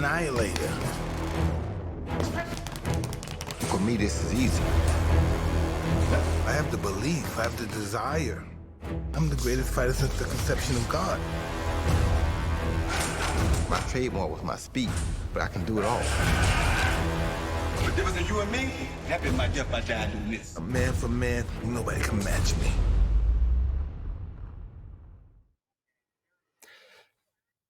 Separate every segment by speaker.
Speaker 1: annihilator.
Speaker 2: For me, this is easy.
Speaker 1: I have the belief, I have the desire. I'm the greatest fighter since the conception of God.
Speaker 2: My trademark was my speed, but I can do it all.
Speaker 3: The difference in you and me, happy my death by die doing this.
Speaker 1: A man for man, nobody can match me.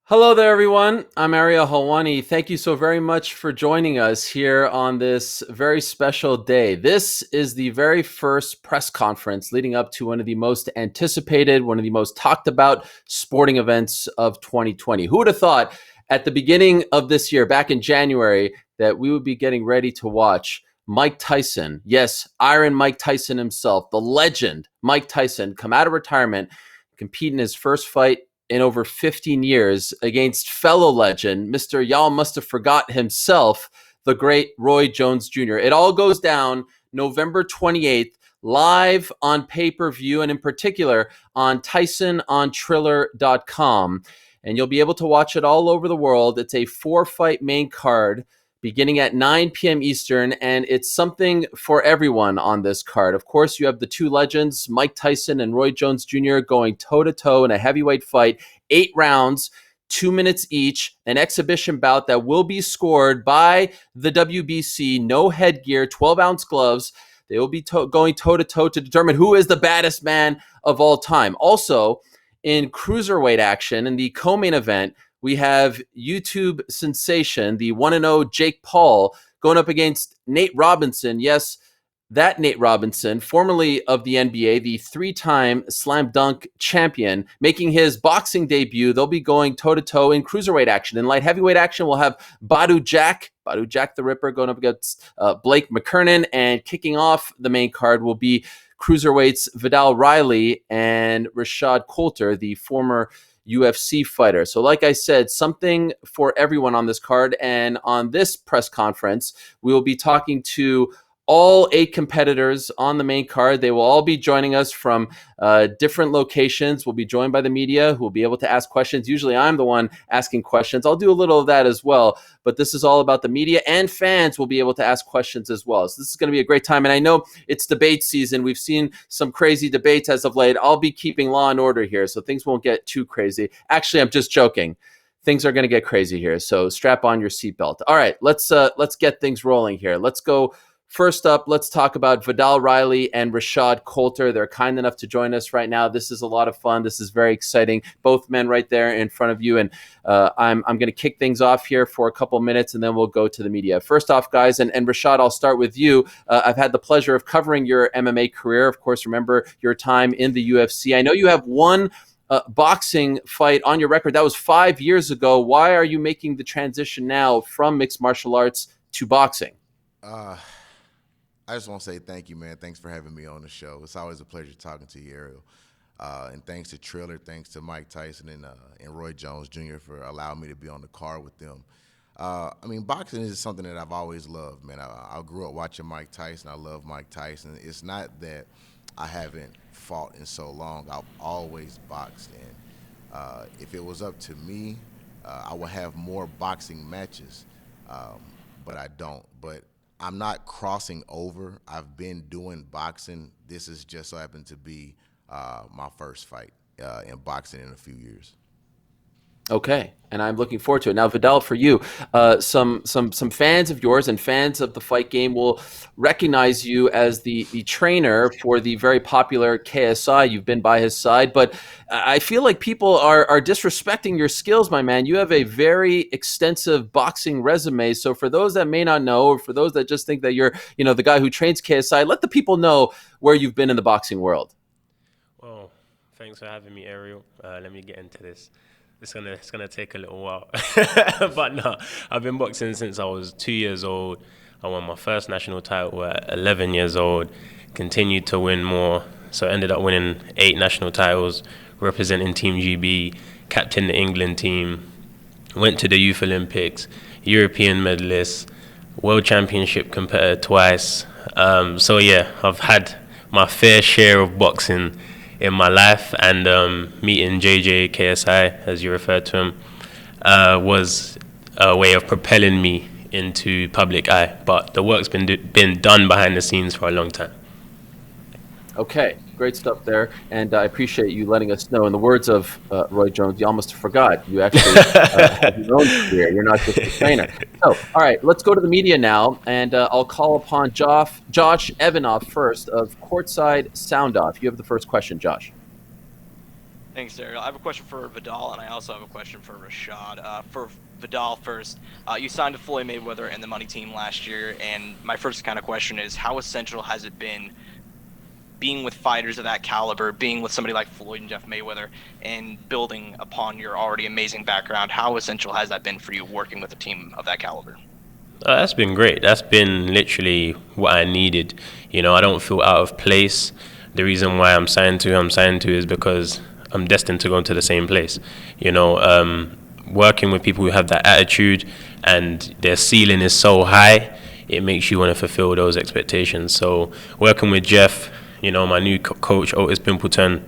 Speaker 4: Hello there, everyone. I'm Ariel Helwani. Thank you so very much for joining us here on this very special day. This is the very first press conference leading up to one of the most anticipated, one of the most talked about sporting events of 2020. Who would have thought at the beginning of this year, back in January, that we would be getting ready to watch Mike Tyson, yes, Iron Mike Tyson himself, the legend Mike Tyson, come out of retirement, compete in his first fight in over 15 years against fellow legend, Mr. Y'all Must Have Forgot himself, the great Roy Jones Jr. It all goes down November 28th, live on pay-per-view, and in particular on Tyson on Triller.com. And you'll be able to watch it all over the world. It's a 4-fight main card beginning at 9 p.m. Eastern, and it's something for everyone on this card. Of course, you have the two legends, Mike Tyson and Roy Jones Jr., going toe-to-toe in a heavyweight fight, 8 rounds, 2 minutes each, an exhibition bout that will be scored by the WBC, no headgear, 12-ounce gloves. They will be going toe-to-toe to determine who is the baddest man of all time. Also, in Cruiserweight action, in the co-main event, we have YouTube sensation, the 1-0 Jake Paul, going up against Nate Robinson. Yes, that Nate Robinson, formerly of the NBA, the 3-time slam dunk champion, making his boxing debut. They'll be going toe-to-toe in Cruiserweight action. In light heavyweight action, we'll have Badu Jack the Ripper, going up against Blake Mckernan. And kicking off the main card will be Cruiserweights Vidal Riley and Rashad Coulter, the former UFC fighter. So like I said, something for everyone on this card. And on this press conference, we will be talking to all 8 competitors on the main card. They will all be joining us from different locations. We'll be joined by the media who will be able to ask questions. Usually I'm the one asking questions. I'll do a little of that as well. But this is all about the media, and fans will be able to ask questions as well. So this is going to be a great time. And I know it's debate season. We've seen some crazy debates as of late. I'll be keeping law and order here, so things won't get too crazy. Actually, I'm just joking. Things are going to get crazy here. So strap on your seatbelt. All right, let's get things rolling here. Let's go. First up, let's talk about Vidal Riley and Rashad Coulter. They're kind enough to join us right now. This is a lot of fun. This is very exciting. Both men right there in front of you. And I'm going to kick things off here for a couple minutes, and then we'll go to the media. First off, guys, and Rashad, I'll start with you. I've had the pleasure of covering your MMA career. Of course, remember your time in the UFC. I know you have one boxing fight on your record. That was 5 years ago. Why are you making the transition now from mixed martial arts to boxing?
Speaker 5: I just want to say thank you, man. Thanks for having me on the show. It's always a pleasure talking to you, Ariel. And thanks to Triller, thanks to Mike Tyson and Roy Jones Jr. for allowing me to be on the card with them. I mean, boxing is something that I've always loved, man. I grew up watching Mike Tyson. I love Mike Tyson. It's not that I haven't fought in so long. I've always boxed. And if it was up to me, I would have more boxing matches, but I don't. But I'm not crossing over. I've been doing boxing. This is just so happened to be my first fight in boxing in a few years.
Speaker 4: Okay, and I'm looking forward to it. Now, Vidal, for you, some fans of yours and fans of the fight game will recognize you as the trainer for the very popular KSI. You've been by his side, but I feel like people are disrespecting your skills, my man. You have a very extensive boxing resume. So for those that may not know, or for those that just think that you're, the guy who trains KSI, let the people know where you've been in the boxing world.
Speaker 6: Well, thanks for having me, Ariel. Let me get into this. It's gonna take a little while, but no, I've been boxing since I was 2 years old. I won my first national title at 11 years old, continued to win more, so I ended up winning 8 national titles, representing Team GB, captain the England team, went to the Youth Olympics, European medalist, World Championship competitor twice. So yeah, I've had my fair share of boxing in my life, and meeting JJ KSI, as you referred to him, was a way of propelling me into public eye. But the work's been done behind the scenes for a long time.
Speaker 4: Okay, great stuff there, and I appreciate you letting us know. In the words of Roy Jones, you almost forgot you actually have your own career. You're not just a trainer. So, all right, let's go to the media now, and I'll call upon Josh Evanoff first of Courtside Sound Off. You have the first question, Josh.
Speaker 7: Thanks, Ariel. I have a question for Vidal, and I also have a question for Rashad. For Vidal first, you signed to Floyd Mayweather and the Money Team last year, and my first kind of question is, how essential has it been being with fighters of that caliber, being with somebody like Floyd and Jeff Mayweather, and building upon your already amazing background? How essential has that been for you working with a team of that caliber?
Speaker 6: That's been great. That's been literally what I needed. I don't feel out of place. The reason why I'm signed to is because I'm destined to go into the same place. Working with people who have that attitude and their ceiling is so high, it makes you want to fulfill those expectations. So working with Jeff, my new coach, Otis Pimpleton,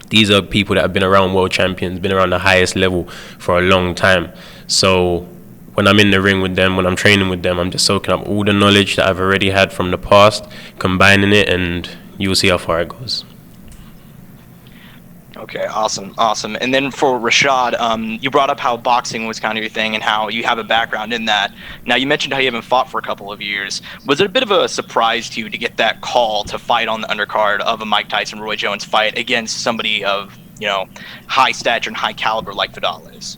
Speaker 6: these are people that have been around world champions, been around the highest level for a long time. So when I'm in the ring with them, when I'm training with them, I'm just soaking up all the knowledge that I've already had from the past, combining it, and you'll see how far it goes.
Speaker 7: Okay, awesome. And then for Rashad, you brought up how boxing was kind of your thing and how you have a background in that. Now, you mentioned how you haven't fought for a couple of years. Was it a bit of a surprise to you to get that call to fight on the undercard of a Mike Tyson, Roy Jones fight against somebody of, high stature and high caliber like Vidal is?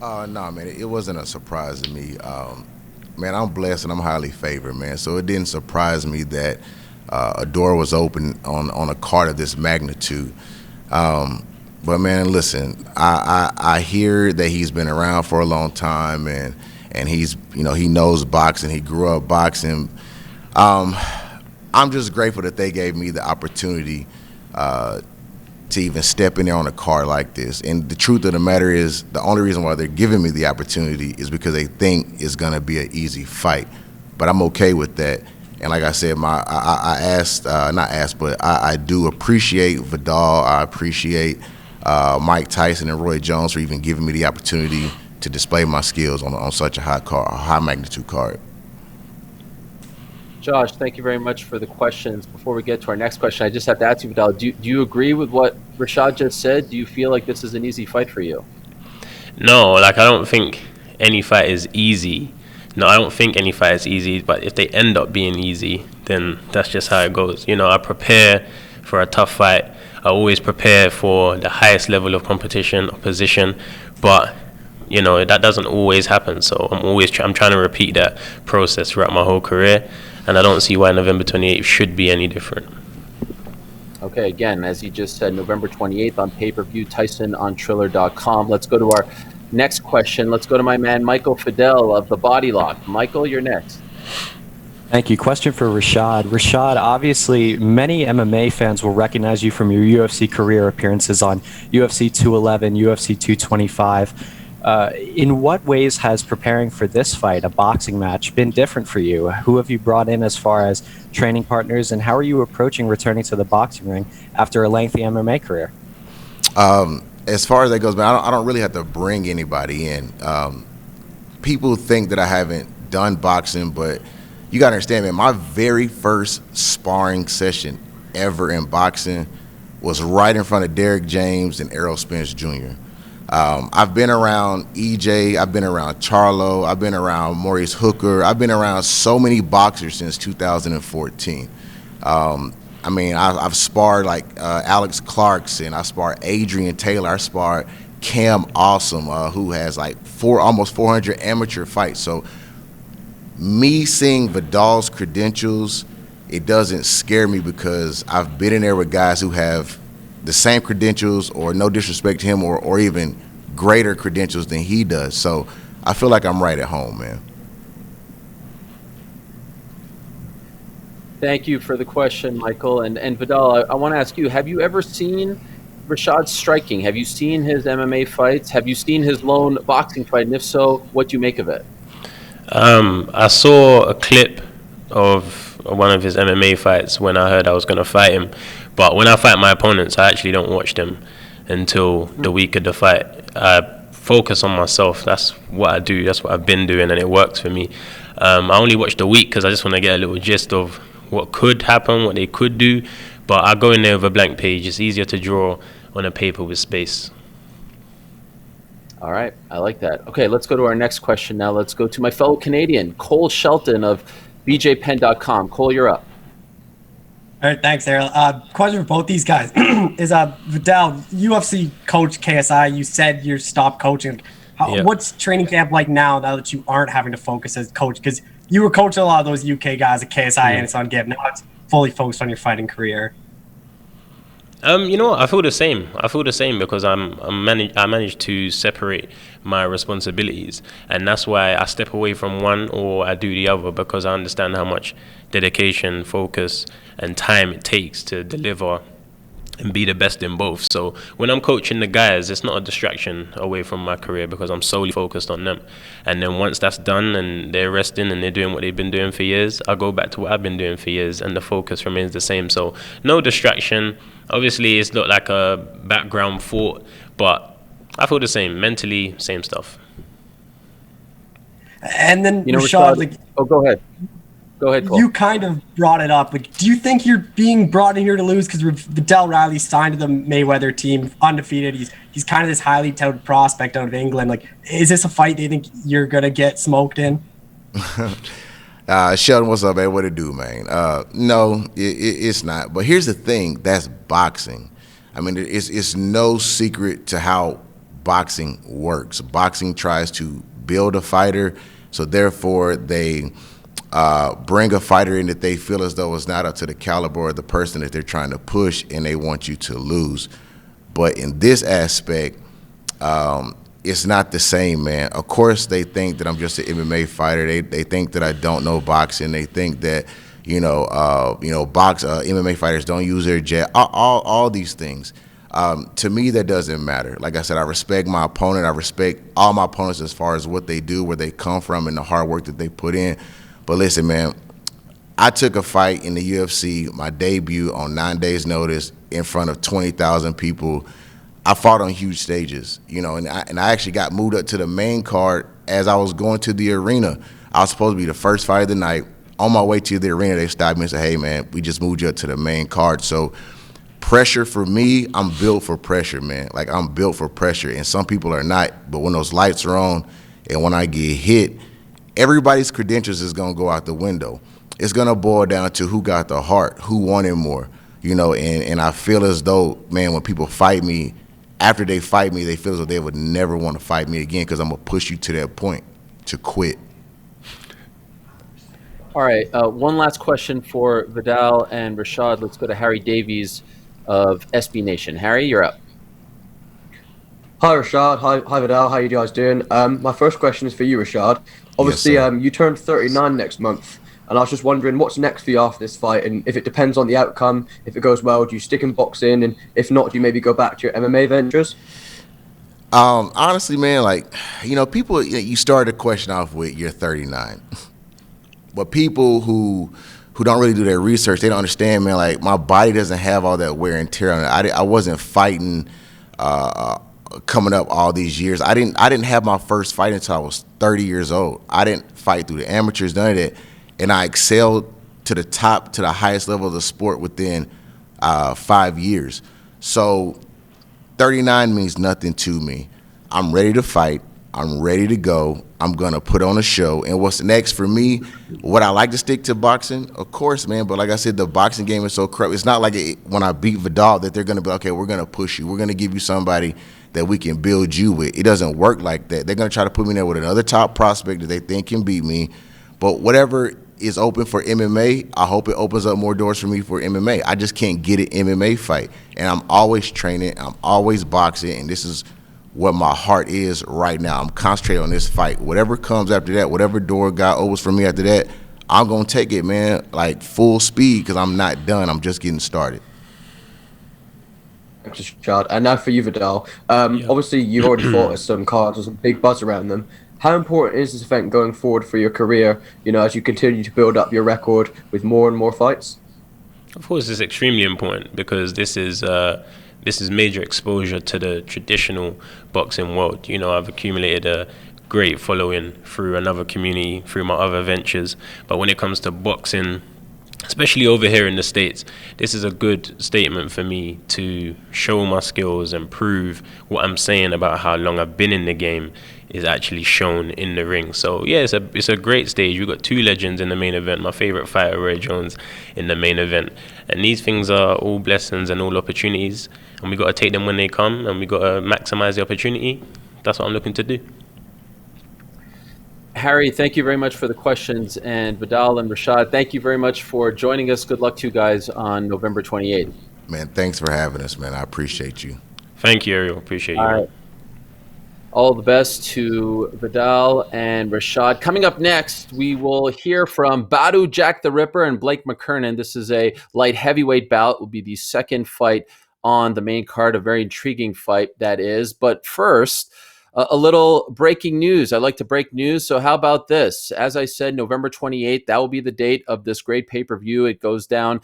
Speaker 5: No, man, it wasn't a surprise to me. Man, I'm blessed and I'm highly favored, man. So it didn't surprise me that a door was open on a card of this magnitude. But man, listen, I hear that he's been around for a long time and he's, he knows boxing. He grew up boxing. I'm just grateful that they gave me the opportunity to even step in there on a card like this. And the truth of the matter is, the only reason why they're giving me the opportunity is because they think it's going to be an easy fight. But I'm okay with that. And like I said, I do appreciate Vidal. I appreciate Mike Tyson and Roy Jones for even giving me the opportunity to display my skills on such a high magnitude card.
Speaker 4: Josh, thank you very much for the questions. Before we get to our next question, I just have to ask you, Vidal, do you agree with what Rashad just said? Do you feel like this is an easy fight for you?
Speaker 6: No, I don't think any fight is easy. No, I don't think any fight is easy, but if they end up being easy, then that's just how it goes. I prepare for a tough fight. I always prepare for the highest level of competition, opposition, but that doesn't always happen. So I'm trying to repeat that process throughout my whole career, and I don't see why November 28th should be any different.
Speaker 4: Okay, again, as you just said, November 28th on pay-per-view, Tyson on Triller.com. Let's go to our next question. Let's go to my man, Michael Fidel of The Body Lock. Michael, you're next.
Speaker 8: Thank you. Question for Rashad. Rashad, obviously, many MMA fans will recognize you from your UFC career appearances on UFC 211, UFC 225. In what ways has preparing for this fight, a boxing match, been different for you? Who have you brought in as far as training partners, and how are you approaching returning to the boxing ring after a lengthy MMA career?
Speaker 5: As far as that goes, man, I don't really have to bring anybody in. People think that I haven't done boxing, but you got to understand, man, my very first sparring session ever in boxing was right in front of Derrick James and Errol Spence Jr. I've been around EJ, I've been around Charlo, I've been around Maurice Hooker, I've been around so many boxers since 2014. I've sparred like Alex Clarkson, I sparred Adrian Taylor, I sparred Cam Awesome, who has like almost 400 amateur fights. So me seeing Vidal's credentials, it doesn't scare me because I've been in there with guys who have the same credentials, or no disrespect to him, or even greater credentials than he does. So I feel like I'm right at home, man.
Speaker 4: Thank you for the question, Michael. And Vidal, I want to ask you, have you ever seen Rashad striking? Have you seen his MMA fights? Have you seen his lone boxing fight? And if so, what do you make of it?
Speaker 6: I saw a clip of one of his MMA fights when I heard I was going to fight him. But when I fight my opponents, I actually don't watch them until the week of the fight. focus on myself. That's what I do. That's what I've been doing, and it works for me. I only watched a week because I just want to get a little gist of what could happen, what they could do. But I go in there with a blank page. It's easier to draw on a paper with space.
Speaker 4: All right, I like that. Okay, let's go to our next question now. Let's go to my fellow Canadian, Cole Shelton of BJPenn.com. Cole, you're up.
Speaker 9: All right, thanks, Ariel. Question for both these guys is Vidal, UFC coach KSI. You said you're stopped coaching. What's training camp like now that you aren't having to focus as coach? Because you were coaching a lot of those UK guys at KSI and it's on Gib. Now it's fully focused on your fighting career.
Speaker 6: You know what? I feel the same. I feel the same because I managed to separate my responsibilities, and that's why I step away from one or I do the other, because I understand how much dedication, focus, and time it takes to deliver and be the best in both. So when I'm coaching the guys, it's not a distraction away from my career because I'm solely focused on them. And then once that's done and they're resting and they're doing what they've been doing for years, I go back to what I've been doing for years and the focus remains the same. So no distraction. Obviously, it's not like a background thought, but I feel the same. Mentally, same stuff.
Speaker 9: And then, Rashad,
Speaker 4: go ahead. Go ahead, Cole.
Speaker 9: You kind of brought it up. Do you think you're being brought in here to lose because Vidal Riley signed to the Mayweather team, undefeated? He's kind of this highly touted prospect out of England. Is this a fight do you think you're going to get smoked in?
Speaker 5: Sheldon, what's up, man? What it do, man? No, it's not. But here's the thing. That's boxing. I mean, it's no secret to how boxing works. Boxing tries to build a fighter, so therefore they bring a fighter in that they feel as though it's not up to the caliber of the person that they're trying to push, and they want you to lose. But in this aspect, it's not the same, man. Of course, they think that I'm just an MMA fighter. They think that I don't know boxing. They think that MMA fighters don't use their jet. All these things. To me, that doesn't matter. Like I said, I respect my opponent. I respect all my opponents as far as what they do, where they come from, and the hard work that they put in. But listen, man, I took a fight in the UFC, my debut, on 9 days' notice in front of 20,000 people. I fought on huge stages, and I actually got moved up to the main card as I was going to the arena. I was supposed to be the first fight of the night. On my way to the arena, they stopped me and said, hey, man, we just moved you up to the main card. So pressure for me, I'm built for pressure, man. Like, I'm built for pressure, and some people are not. But when those lights are on and when I get hit, everybody's credentials is going to go out the window. It's going to boil down to who got the heart, who wanted more, and I feel as though, man, when people fight me, after they fight me, they feel as though they would never want to fight me again because I'm going to push you to that point to quit.
Speaker 4: All right, one last question for Vidal and Rashad. Let's go to Harry Davies of SB Nation. Harry, you're up.
Speaker 10: Hi, Rashad. Hi, Vidal. How you guys doing? My first question is for you, Rashad. Obviously,
Speaker 5: Yes,
Speaker 10: you turn 39 next month, and I was just wondering what's next for you after this fight, and if it depends on the outcome, if it goes well, do you stick in boxing, and if not, do you maybe go back to your MMA ventures?
Speaker 5: Honestly, man, people, you started the question off with you're 39. But people who don't really do their research, they don't understand, man, like, my body doesn't have all that wear and tear on it. I wasn't fighting coming up all these years. I didn't have my first fight until I was 30 years old. I didn't fight through the amateurs, none of that. And I excelled to the top, to the highest level of the sport within 5 years. So 39 means nothing to me. I'm ready to fight. I'm ready to go. I'm going to put on a show. And what's next for me, would I like to stick to boxing? Of course, man. But like I said, the boxing game is so corrupt. It's not like when I beat Vidal that they're going to be, okay, we're going to push you. We're going to give you somebody that we can build you with. It doesn't work like that. They're going to try to put me there with another top prospect that they think can beat me. But whatever is open for MMA, I hope it opens up more doors for me for MMA. I just can't get an MMA fight. And I'm always training. I'm always boxing. And this is what my heart is right now. I'm concentrated on this fight. Whatever comes after that, whatever door God opens for me after that, I'm going to take it, man, like full speed, because I'm not done. I'm just getting started.
Speaker 10: Thanks, Rashad. And now for you, Vidal. Obviously, you've already fought at some cards. There's a big buzz around them. How important is this event going forward for your career, as you continue to build up your record with more and more fights?
Speaker 6: Of course, it's extremely important because this is this is major exposure to the traditional boxing world. You know, I've accumulated a great following through another community, through my other ventures. But when it comes to boxing, especially over here in the States, this is a good statement for me to show my skills and prove what I'm saying about how long I've been in the game is actually shown in the ring. So yeah, it's a great stage. We've got two legends in the main event, my favorite fighter, Roy Jones, in the main event. And these things are all blessings and all opportunities, and we got to take them when they come, and we got to maximize the opportunity. That's what I'm looking to do.
Speaker 4: Harry, thank you very much for the questions. And Vidal and Rashad, thank you very much for joining us. Good luck to you guys on November 28th.
Speaker 5: Man, thanks for having us, man. I appreciate you.
Speaker 6: Thank you, Ariel. Appreciate you.
Speaker 4: All right. All the best to Vidal and Rashad. Coming up next, we will hear from Badou Jack the Ripper and Blake Mckernan. This is a light heavyweight bout. It will be the second fight on the main card, a very intriguing fight that is. But first, a little breaking news. I like to break news. So how about this? As I said, November 28th, that will be the date of this great pay-per-view. It goes down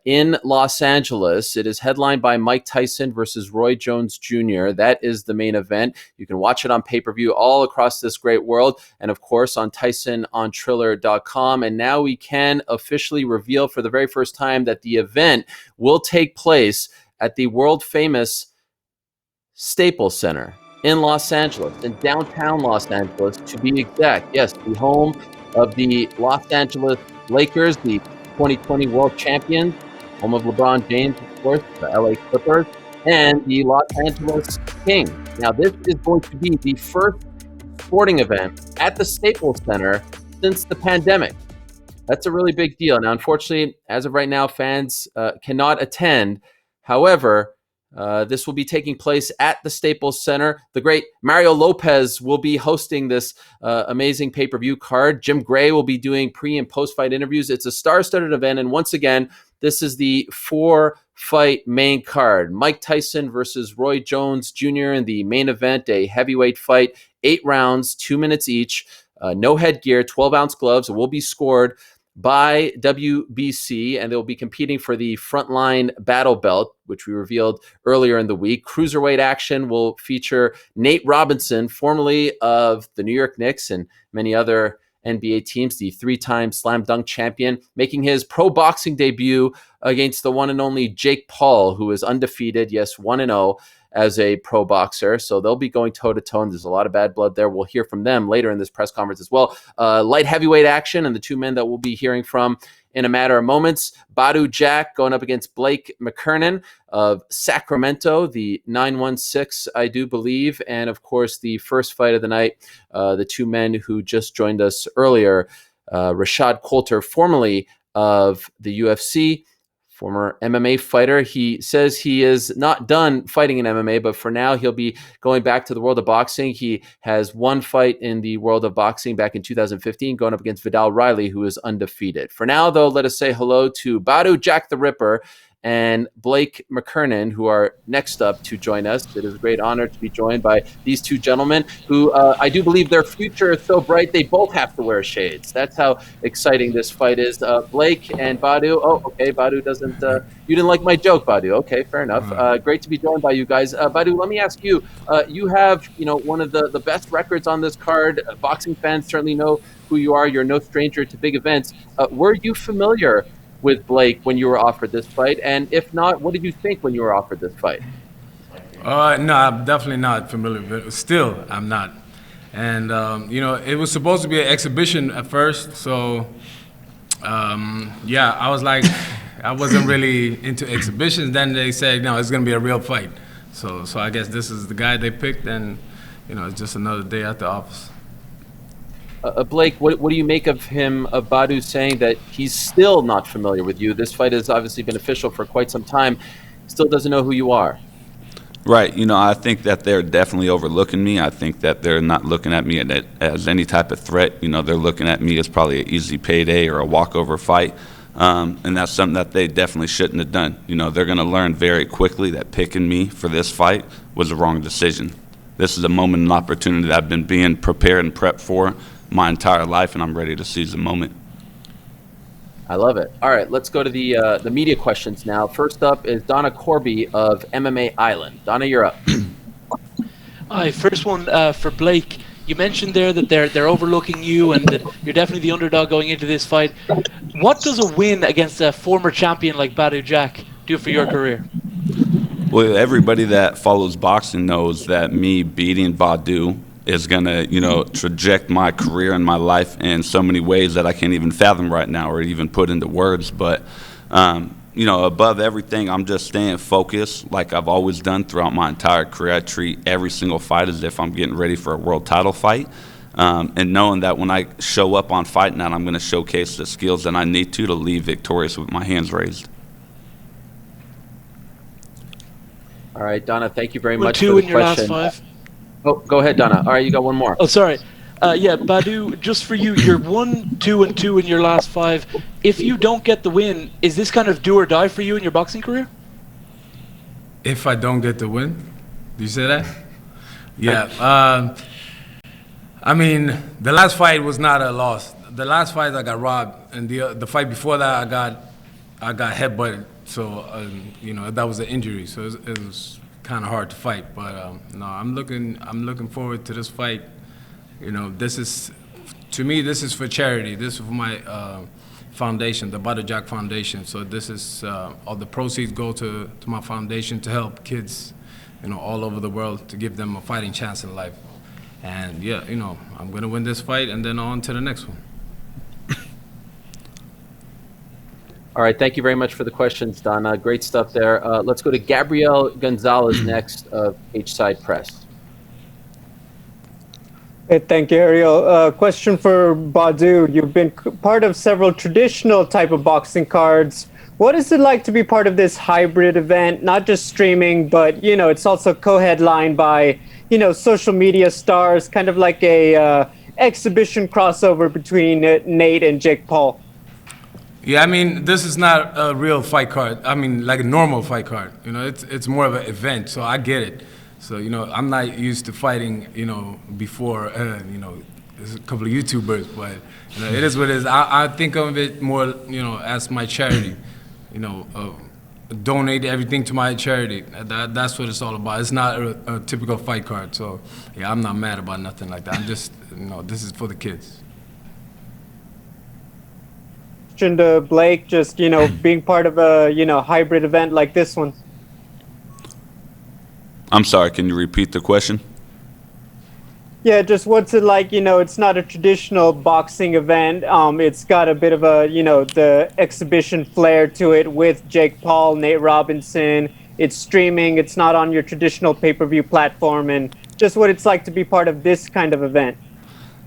Speaker 4: in Los Angeles. It is headlined by Mike Tyson versus Roy Jones Jr. That is the main event. You can watch it on pay-per-view all across this great world. And of course, on Tyson on Triller.com. And now we can officially reveal for the very first time that the event will take place at the world-famous Staples Center in Los Angeles, in downtown Los Angeles, to be exact. Yes, the home of the Los Angeles Lakers, the 2020 world champions, home of LeBron James, of course, the LA Clippers, and the Los Angeles Kings. Now, this is going to be the first sporting event at the Staples Center since the pandemic. That's a really big deal. Now, unfortunately, as of right now, fans cannot attend. However, this will be taking place at the Staples Center. The great Mario Lopez will be hosting this amazing pay-per-view card. Jim Gray will be doing pre- and post-fight interviews. It's a star-studded event, and once again, this is the 4-fight main card. Mike Tyson versus Roy Jones Jr. in the main event, a heavyweight fight, 8 rounds, 2 minutes each, no headgear, 12-ounce gloves. It will be scored by WBC, and they'll be competing for the frontline battle belt, which we revealed earlier in the week. Cruiserweight action will feature Nate Robinson, formerly of the New York Knicks and many other NBA teams, the 3-time slam dunk champion, making his pro boxing debut against the one and only Jake Paul, who is undefeated, yes, 1-0 as a pro boxer. So they'll be going toe-to-toe, and there's a lot of bad blood there. We'll hear from them later in this press conference as well. Light heavyweight action, and the two men that we'll be hearing from in a matter of moments. Badou Jack going up against Blake Mckernan of Sacramento, the 916, I do believe. And, of course, the first fight of the night, the two men who just joined us earlier, Rashad Coulter, formerly of the UFC, former MMA fighter. He says he is not done fighting in MMA, but for now he'll be going back to the world of boxing. He has one fight in the world of boxing back in 2015, going up against Vidal Riley, who is undefeated. For now, though, let us say hello to Badou Jack the Ripper and Blake Mckernan, who are next up to join us. It is a great honor to be joined by these two gentlemen who I do believe their future is so bright they both have to wear shades. That's how exciting this fight is. Blake and Badou. Oh, okay, Badou doesn't... you didn't like my joke, Badou. Okay, fair enough. Great to be joined by you guys. Badou, let me ask you, you have one of the best records on this card. Boxing fans certainly know who you are. You're no stranger to big events. Were you familiar with Blake when you were offered this fight? And if not, what did you think when you were offered this fight?
Speaker 11: No, I'm definitely not familiar with it. Still, I'm not. And, it was supposed to be an exhibition at first. So, I was like, I wasn't really into exhibitions. Then they said, no, it's going to be a real fight. So I guess this is the guy they picked, and, it's just another day at the office.
Speaker 4: Blake, what do you make of Badou saying that he's still not familiar with you? This fight has obviously been official for quite some time. Still doesn't know who you are.
Speaker 12: Right. I think that they're definitely overlooking me. I think that they're not looking at me as any type of threat. They're looking at me as probably an easy payday or a walkover fight. And that's something that they definitely shouldn't have done. They're going to learn very quickly that picking me for this fight was the wrong decision. This is a moment and opportunity that I've been being prepared and prepped for my entire life, and I'm ready to seize the moment.
Speaker 4: I love it. All right, let's go to the media questions now. First up is Donna Corby of MMA Island. Donna, you're up.
Speaker 13: Hi, first one for Blake. You mentioned there that they're overlooking you and that you're definitely the underdog going into this fight. What does a win against a former champion like Badu Jack do for your career?
Speaker 12: Well, everybody that follows boxing knows that me beating Badu is going to, traject my career and my life in so many ways that I can't even fathom right now or even put into words. But, above everything, I'm just staying focused like I've always done throughout my entire career. I treat every single fight as if I'm getting ready for a world title fight. And knowing that when I show up on fight night, I'm going to showcase the skills that I need to leave victorious with my hands raised.
Speaker 4: All right, Donna, thank you very much
Speaker 13: two
Speaker 4: for the
Speaker 13: in your
Speaker 4: question.
Speaker 13: last 5.
Speaker 4: Oh, go ahead, Donna. All right, you got one more.
Speaker 13: Oh, sorry. Badu, just for you, you're 1-2-2 in your last 5. If you don't get the win, is this kind of do or die for you in your boxing career?
Speaker 11: If I don't get the win? Do you say that? Yeah. I mean, the last fight was not a loss. The last fight I got robbed, and the fight before that I got headbutted. So that was an injury. So it was kind of hard to fight. But no, I'm looking forward to this fight. This is, to me, this is for charity. This is for my foundation, the Badu Jack Foundation. So this is all the proceeds go to my foundation to help kids, all over the world, to give them a fighting chance in life. And yeah, I'm gonna win this fight and then on to the next one.
Speaker 4: All right, thank you very much for the questions, Donna. Great stuff there. Let's go to Gabrielle Gonzalez next of H-Side Press.
Speaker 14: Hey, thank you, Ariel. Question for Badu. You've been part of several traditional type of boxing cards. What is it like to be part of this hybrid event? Not just streaming, but it's also co-headlined by social media stars, kind of like a exhibition crossover between Nate and Jake Paul.
Speaker 11: Yeah, I mean, this is not a real fight card. I mean, like a normal fight card. It's more of an event, so I get it. So, I'm not used to fighting, before, there's a couple of YouTubers, but, it is what it is. I think of it more, as my charity, donate everything to my charity. That's what it's all about. It's not a typical fight card. So, yeah, I'm not mad about nothing like that. I'm just, this is for the kids.
Speaker 14: To Blake, just being part of a hybrid event like this one.
Speaker 12: I'm sorry, can you repeat the question?
Speaker 14: Yeah, just what's it like? It's not a traditional boxing event. It's got a bit of a the exhibition flair to it with Jake Paul, Nate Robinson. It's streaming. It's not on your traditional pay-per-view platform, and just what it's like to be part of this kind of event.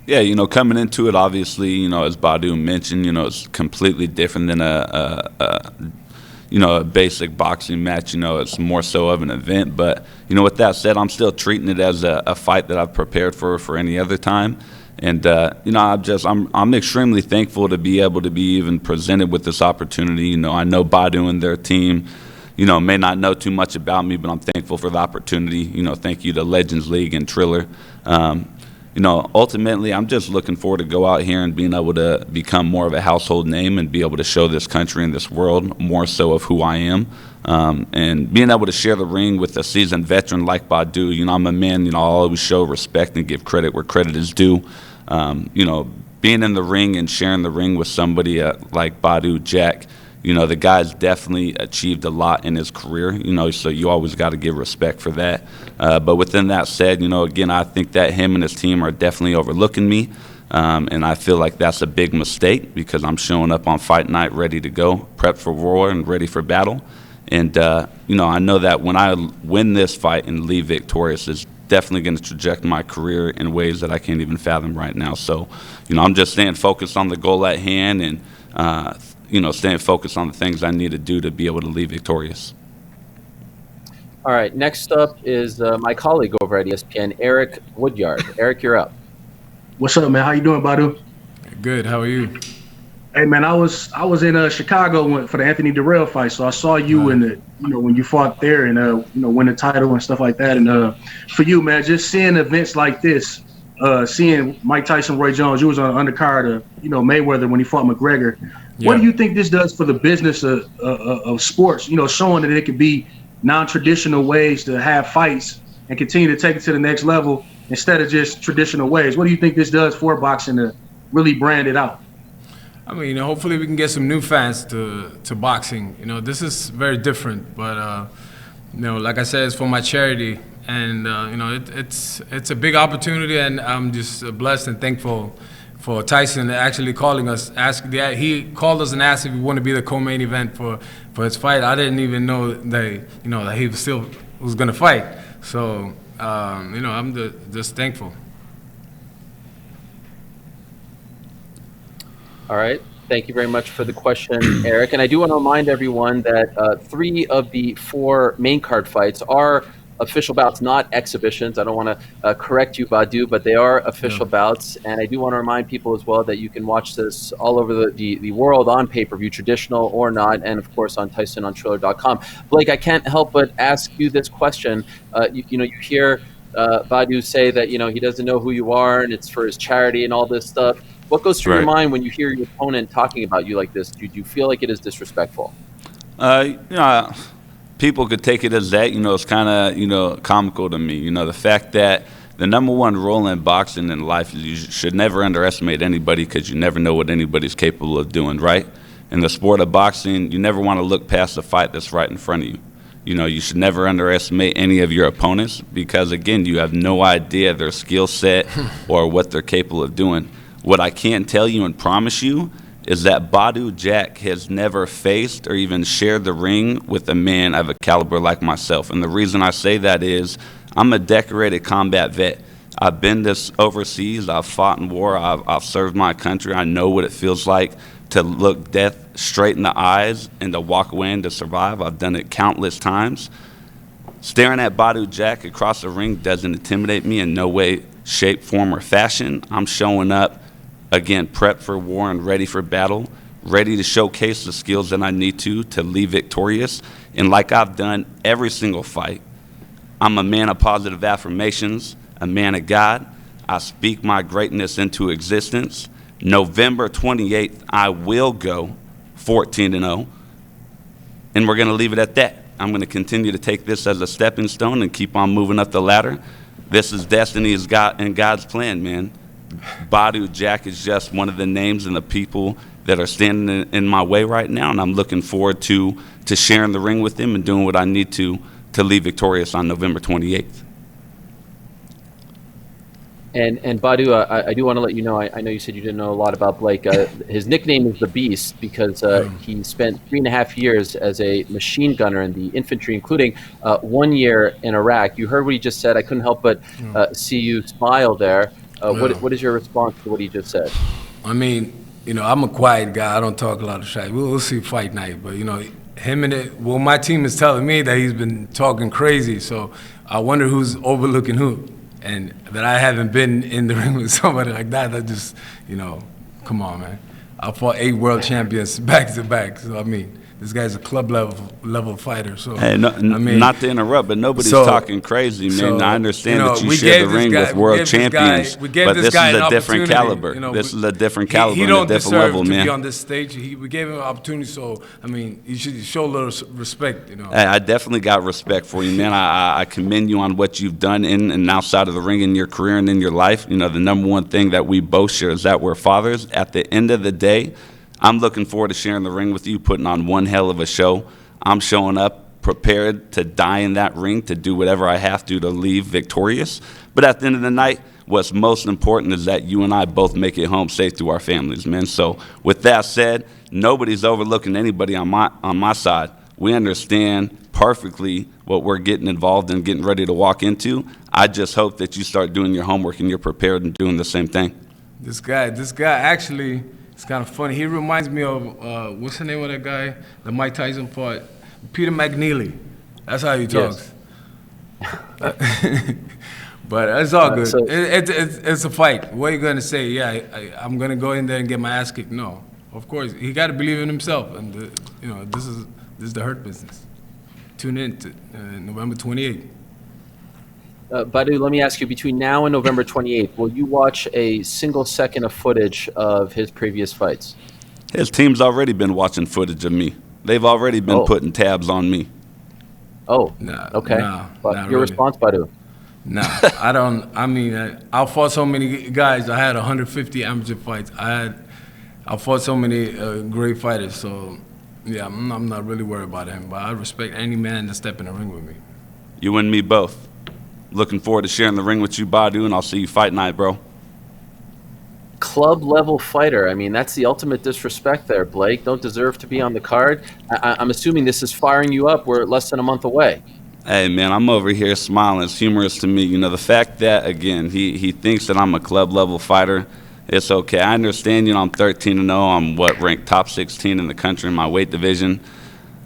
Speaker 12: Yeah, coming into it, obviously, as Badu mentioned, it's completely different than a basic boxing match. It's more so of an event. But, with that said, I'm still treating it as a fight that I've prepared for any other time. And, I'm extremely thankful to be able to be even presented with this opportunity. I know Badu and their team, may not know too much about me, but I'm thankful for the opportunity. Thank you to Legends League and Triller. Ultimately, I'm just looking forward to go out here and being able to become more of a household name and be able to show this country and this world more so of who I am. And being able to share the ring with a seasoned veteran like Badu, I'm a man, I'll always show respect and give credit where credit is due. Being in the ring and sharing the ring with somebody like Badu Jack, the guy's definitely achieved a lot in his career, so you always got to give respect for that. But within that said, again, I think that him and his team are definitely overlooking me. And I feel like that's a big mistake because I'm showing up on fight night ready to go, prepped for war and ready for battle. And, I know that when I win this fight and leave victorious, it's definitely going to traject my career in ways that I can't even fathom right now. So, I'm just staying focused on the goal at hand and, staying focused on the things I need to do to be able to leave victorious.
Speaker 4: All right, next up is my colleague over at ESPN, Eric Woodyard. Eric, you're up.
Speaker 15: What's up, man? How you doing, Badu?
Speaker 11: Good. How are you?
Speaker 15: Hey, man, I was in Chicago for the Anthony Durrell fight, so I saw you in the when you fought there and win the title and stuff like that. And for you, man, just seeing events like this, seeing Mike Tyson, Roy Jones, you was on the undercard of Mayweather when he fought McGregor. What do you think this does for the business of sports? You know, showing that it could be non-traditional ways to have fights and continue to take it to the next level instead of just traditional ways. What do you think this does for boxing to really brand it out?
Speaker 11: I mean, you know, hopefully we can get some new fans to boxing. You know, this is very different, but you know, like I said, it's for my charity, and you know, it's a big opportunity, and I'm just blessed and thankful for Tyson actually calling us. He called us and asked if we want to be the co-main event for his fight. I didn't even know that he was going to fight. So you know, I'm just thankful.
Speaker 4: All right. Thank you very much for the question, Eric. And I do want to remind everyone that 3 of the 4 main card fights are official bouts, not exhibitions. I don't want to correct you, Badu, but they are official bouts. And I do want to remind people as well that you can watch this all over the world on pay-per-view, traditional or not, and of course on Tyson on Triller.com. Blake, I can't help but ask you this question. You know, you hear Badu say that, you know, he doesn't know who you are and it's for his charity and all this stuff. What goes through your mind when you hear your opponent talking about you like this? Do you feel like it is disrespectful?
Speaker 12: You know, people could take it as that. You know, it's kind of, you know, comical to me. You know, the fact that the #1 rule in boxing in life is you should never underestimate anybody because you never know what anybody's capable of doing, right? In the sport of boxing, you never want to look past the fight that's right in front of you. You know, you should never underestimate any of your opponents because, again, you have no idea their skill set or what they're capable of doing. What I can tell you and promise you is that Badu Jack has never faced or even shared the ring with a man of a caliber like myself. And the reason I say that is I'm a decorated combat vet. I've been this overseas. I've fought in war. I've served my country. I know what it feels like to look death straight in the eyes and to walk away and to survive. I've done it countless times. Staring at Badu Jack across the ring doesn't intimidate me in no way, shape, form, or fashion. I'm showing up, again, prepped for war and ready for battle, ready to showcase the skills that I need to leave victorious. And like I've done every single fight, I'm a man of positive affirmations, a man of God. I speak my greatness into existence. November 28th, I will go 14-0, and we're going to leave it at that. I'm going to continue to take this as a stepping stone and keep on moving up the ladder. This is destiny, is God and God's plan, man. Badu Jack is just one of the names and the people that are standing in my way right now, and I'm looking forward to sharing the ring with him and doing what I need to leave victorious on November 28th.
Speaker 4: And Badu, I do want to let you know, I know you said you didn't know a lot about Blake. His nickname is the Beast because he spent 3.5 years as a machine gunner in the infantry, including 1 year in Iraq. You heard what he just said. I couldn't help but see you smile there. What is your response to what he just said?
Speaker 11: I mean, you know, I'm a quiet guy. I don't talk a lot of shit. We'll see fight night, but you know, my team is telling me that he's been talking crazy. So I wonder who's overlooking who, and that I haven't been in the ring with somebody like that. That just, you know, come on, man. I fought 8 world champions back to back. So I mean, this guy's a club level fighter. So
Speaker 12: hey, I mean, not to interrupt, but nobody's talking crazy, man.
Speaker 11: So,
Speaker 12: I understand that you share the ring with world champions, but this is a different caliber.
Speaker 11: You know,
Speaker 12: this is a different caliber,
Speaker 11: he don't
Speaker 12: a different level,
Speaker 11: to
Speaker 12: man.
Speaker 11: Be on this stage. We gave him an opportunity, so I mean, you should show a little respect. You know,
Speaker 12: I definitely got respect for you, man. I commend you on what you've done in and outside of the ring in your career and in your life. You know, the #1 thing that we both share is that we're fathers. At the end of the day, I'm looking forward to sharing the ring with you, putting on one hell of a show. I'm showing up prepared to die in that ring, to do whatever I have to leave victorious. But at the end of the night, what's most important is that you and I both make it home safe to our families, man. So with that said, nobody's overlooking anybody on my side. We understand perfectly what we're getting involved in, getting ready to walk into. I just hope that you start doing your homework and you're prepared and doing the same thing.
Speaker 11: This guy actually, it's kind of funny. He reminds me of, what's the name of that guy that Mike Tyson fought? Peter McNeely. That's how he talks.
Speaker 4: Yes.
Speaker 11: But it's all good.
Speaker 4: So,
Speaker 11: it's a fight. What are you going to say? Yeah, I'm going to go in there and get my ass kicked? No. Of course. He got to believe in himself. And, you know, this is the Hurt Business. Tune in to November 28th.
Speaker 4: Badu, let me ask you, between now and November 28th, will you watch a single second of footage of his previous fights?
Speaker 12: His team's already been watching footage of me. They've already been putting tabs on me.
Speaker 4: Oh,
Speaker 11: nah,
Speaker 4: okay.
Speaker 11: Nah,
Speaker 4: but
Speaker 11: not
Speaker 4: your
Speaker 11: really.
Speaker 4: response, Badu?
Speaker 11: Nah, I don't. I mean, I fought so many guys. I had 150 amateur fights. I fought so many great fighters. So, yeah, I'm not really worried about him. But I respect any man to step in the ring with me.
Speaker 12: You and me both. Looking forward to sharing the ring with you, Badu, and I'll see you fight night, bro.
Speaker 4: Club level fighter. I mean, that's the ultimate disrespect there, Blake. Don't deserve to be on the card. I'm assuming this is firing you up. We're less than a month away.
Speaker 12: Hey, man, I'm over here smiling. It's humorous to me. You know, the fact that, again, he thinks that I'm a club level fighter, it's okay. I understand, I'm 13-0. I'm, ranked top 16 in the country in my weight division.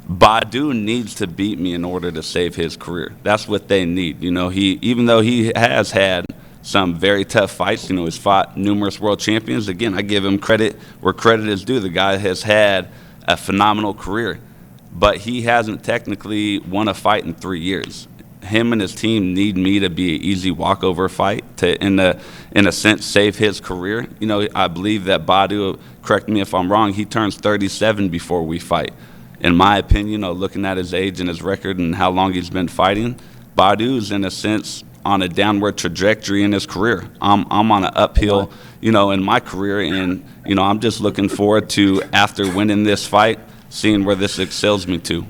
Speaker 12: Badu needs to beat me in order to save his career. That's what they need. Even though he has had some very tough fights, he's fought numerous world champions. Again, I give him credit where credit is due. The guy has had a phenomenal career, but he hasn't technically won a fight in 3 years. Him and his team need me to be an easy walkover fight to, in a sense, save his career. I believe that Badu, correct me if I'm wrong, he turns 37 before we fight. In my opinion, looking at his age and his record and how long he's been fighting, Badu's in a sense on a downward trajectory in his career. I'm on an uphill, in my career, and I'm just looking forward to, after winning this fight, seeing where this excels me to.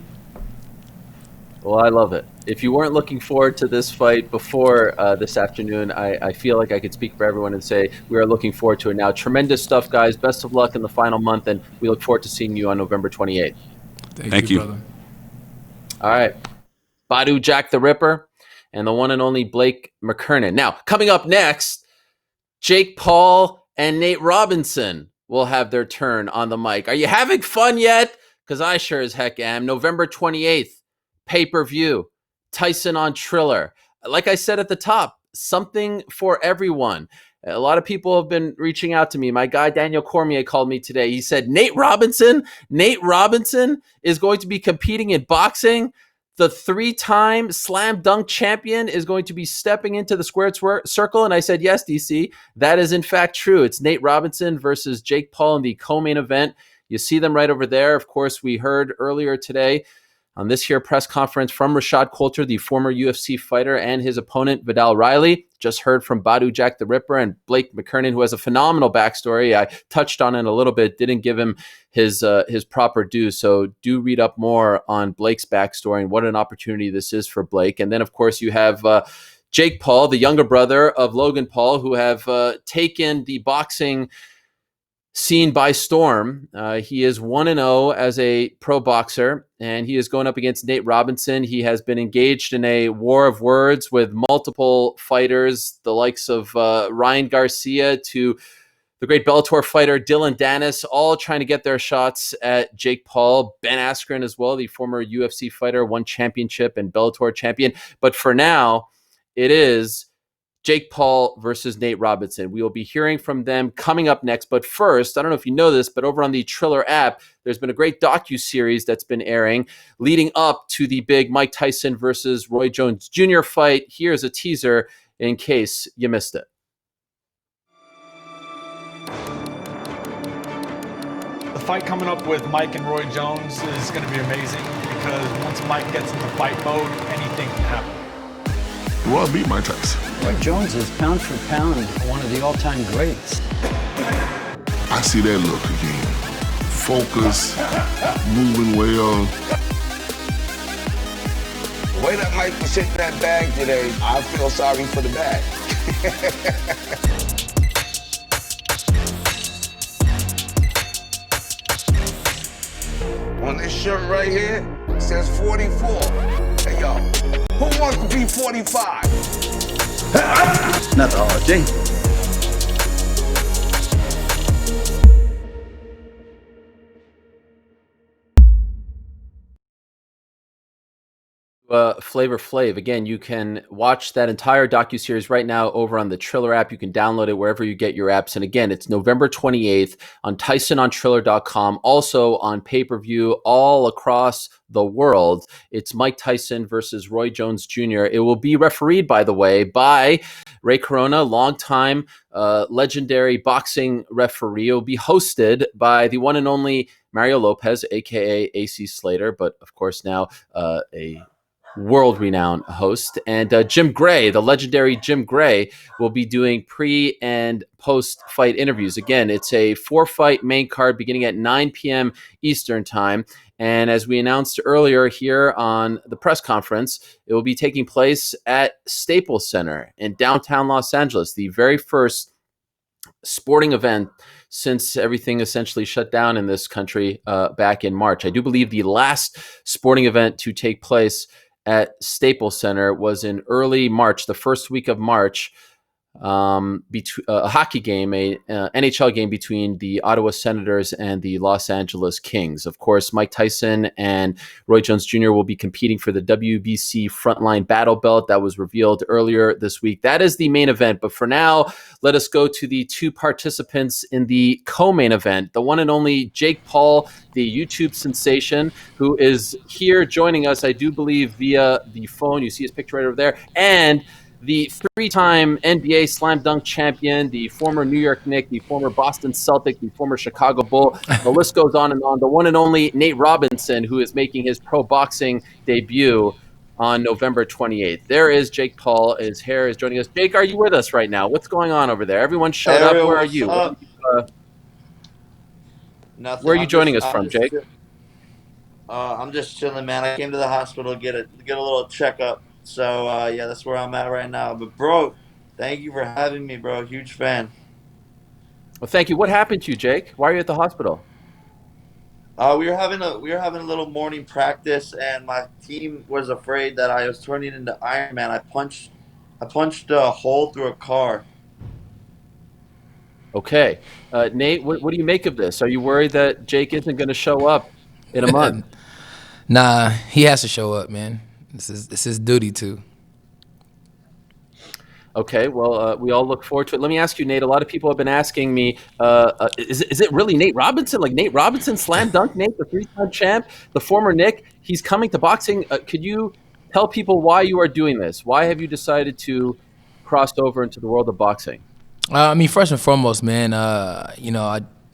Speaker 4: Well, I love it. If you weren't looking forward to this fight before this afternoon, I feel like I could speak for everyone and say we are looking forward to it now. Tremendous stuff, guys. Best of luck in the final month, and we look forward to seeing you on November 28th.
Speaker 11: Thank you, brother.
Speaker 4: All right. Badu Jack the Ripper and the one and only Blake Mckernan. Now, coming up next, Jake Paul and Nate Robinson will have their turn on the mic. Are you having fun yet? Because I sure as heck am. November 28th, pay-per-view, Tyson on Triller. Like I said at the top, something for everyone. A lot of people have been reaching out to me. My guy Daniel Cormier called me today. He said, Nate Robinson is going to be competing in boxing. The 3-time slam dunk champion is going to be stepping into the squared circle. And I said, yes, DC, that is in fact true. It's Nate Robinson versus Jake Paul in the co-main event. You see them right over there. Of course, we heard earlier today on this here press conference from Rashad Coulter, the former UFC fighter, and his opponent, Vidal Riley. Just heard from Badu Jack the Ripper and Blake Mckernan, who has a phenomenal backstory. I touched on it a little bit, didn't give him his proper due. So do read up more on Blake's backstory and what an opportunity this is for Blake. And then, of course, you have Jake Paul, the younger brother of Logan Paul, who have taken the boxing scene by storm. He is 1-0 as a pro boxer, and he is going up against Nate Robinson. He has been engaged in a war of words with multiple fighters, the likes of Ryan Garcia to the great Bellator fighter Dylan Dennis, all trying to get their shots at Jake Paul. Ben Askren as well, the former UFC fighter, won championship and Bellator champion. But for now, it is Jake Paul versus Nate Robinson. We will be hearing from them coming up next. But first, I don't know if you know this, but over on the Triller app, there's been a great docuseries that's been airing leading up to the big Mike Tyson versus Roy Jones Jr. fight. Here's a teaser in case you missed it.
Speaker 16: The fight coming up with Mike and Roy Jones is going to be amazing because once Mike gets into fight mode, anything can happen.
Speaker 17: Roy beat Mike Tyson.
Speaker 18: Roy Jones is pound for pound one of the all-time greats.
Speaker 17: I see that look again. Focus, moving well.
Speaker 19: The way that Mike was hitting that bag today, I feel sorry for the bag. On this shirt right here, it says 44. Hey, yo, who wants to be 45?
Speaker 18: Not the RJ.
Speaker 4: Flavor Flav. Again, you can watch that entire docuseries right now over on the Triller app. You can download it wherever you get your apps. And again, it's November 28th on TysonOnTriller.com. Also on pay-per-view all across the world. It's Mike Tyson versus Roy Jones Jr. It will be refereed, by the way, by Ray Corona, longtime legendary boxing referee, will be hosted by the one and only Mario Lopez, aka AC Slater, but of course now a world-renowned host. And Jim Gray, the legendary Jim Gray, will be doing pre- and post-fight interviews. Again, it's a 4-fight main card beginning at 9 p.m. Eastern Time. And as we announced earlier here on the press conference, it will be taking place at Staples Center in downtown Los Angeles, the very first sporting event since everything essentially shut down in this country back in March. I do believe the last sporting event to take place at Staples Center was in early March, the first week of March, a hockey game, a NHL game between the Ottawa Senators and the Los Angeles Kings. Of course, Mike Tyson and Roy Jones Jr. will be competing for the WBC Frontline Battle Belt that was revealed earlier this week. That is the main event. But for now, let us go to the two participants in the co-main event, the one and only Jake Paul, the YouTube sensation, who is here joining us, I do believe, via the phone. You see his picture right over there. And the three-time NBA slam dunk champion, the former New York Knick, the former Boston Celtic, the former Chicago Bull. The list goes on and on. The one and only Nate Robinson, who is making his pro boxing debut on November 28th. There is Jake Paul. His hair is joining us. Jake, are you with us right now? What's going on over there? Everyone showed up. Where are you?
Speaker 20: Nothing.
Speaker 4: Where are you joining us from, Jake?
Speaker 20: I'm just chilling, man. I came to the hospital to get a little checkup. So, yeah, that's where I'm at right now. But, bro, thank you for having me, bro. Huge fan.
Speaker 4: Well, thank you. What happened to you, Jake? Why are you at the hospital?
Speaker 20: We were having a little morning practice, and my team was afraid that I was turning into Iron Man. I punched a hole through a car.
Speaker 4: Okay. Nate, what do you make of this? Are you worried that Jake isn't going to show up in a month?
Speaker 21: Nah, he has to show up, man. This is his duty to.
Speaker 4: Okay, well, we all look forward to it. Let me ask you, Nate. A lot of people have been asking me, is it really Nate Robinson? Like Nate Robinson, slam dunk Nate, the three-time champ, the former Knick. He's coming to boxing. Could you tell people why you are doing this? Why have you decided to cross over into the world of boxing?
Speaker 21: I mean, first and foremost, man, I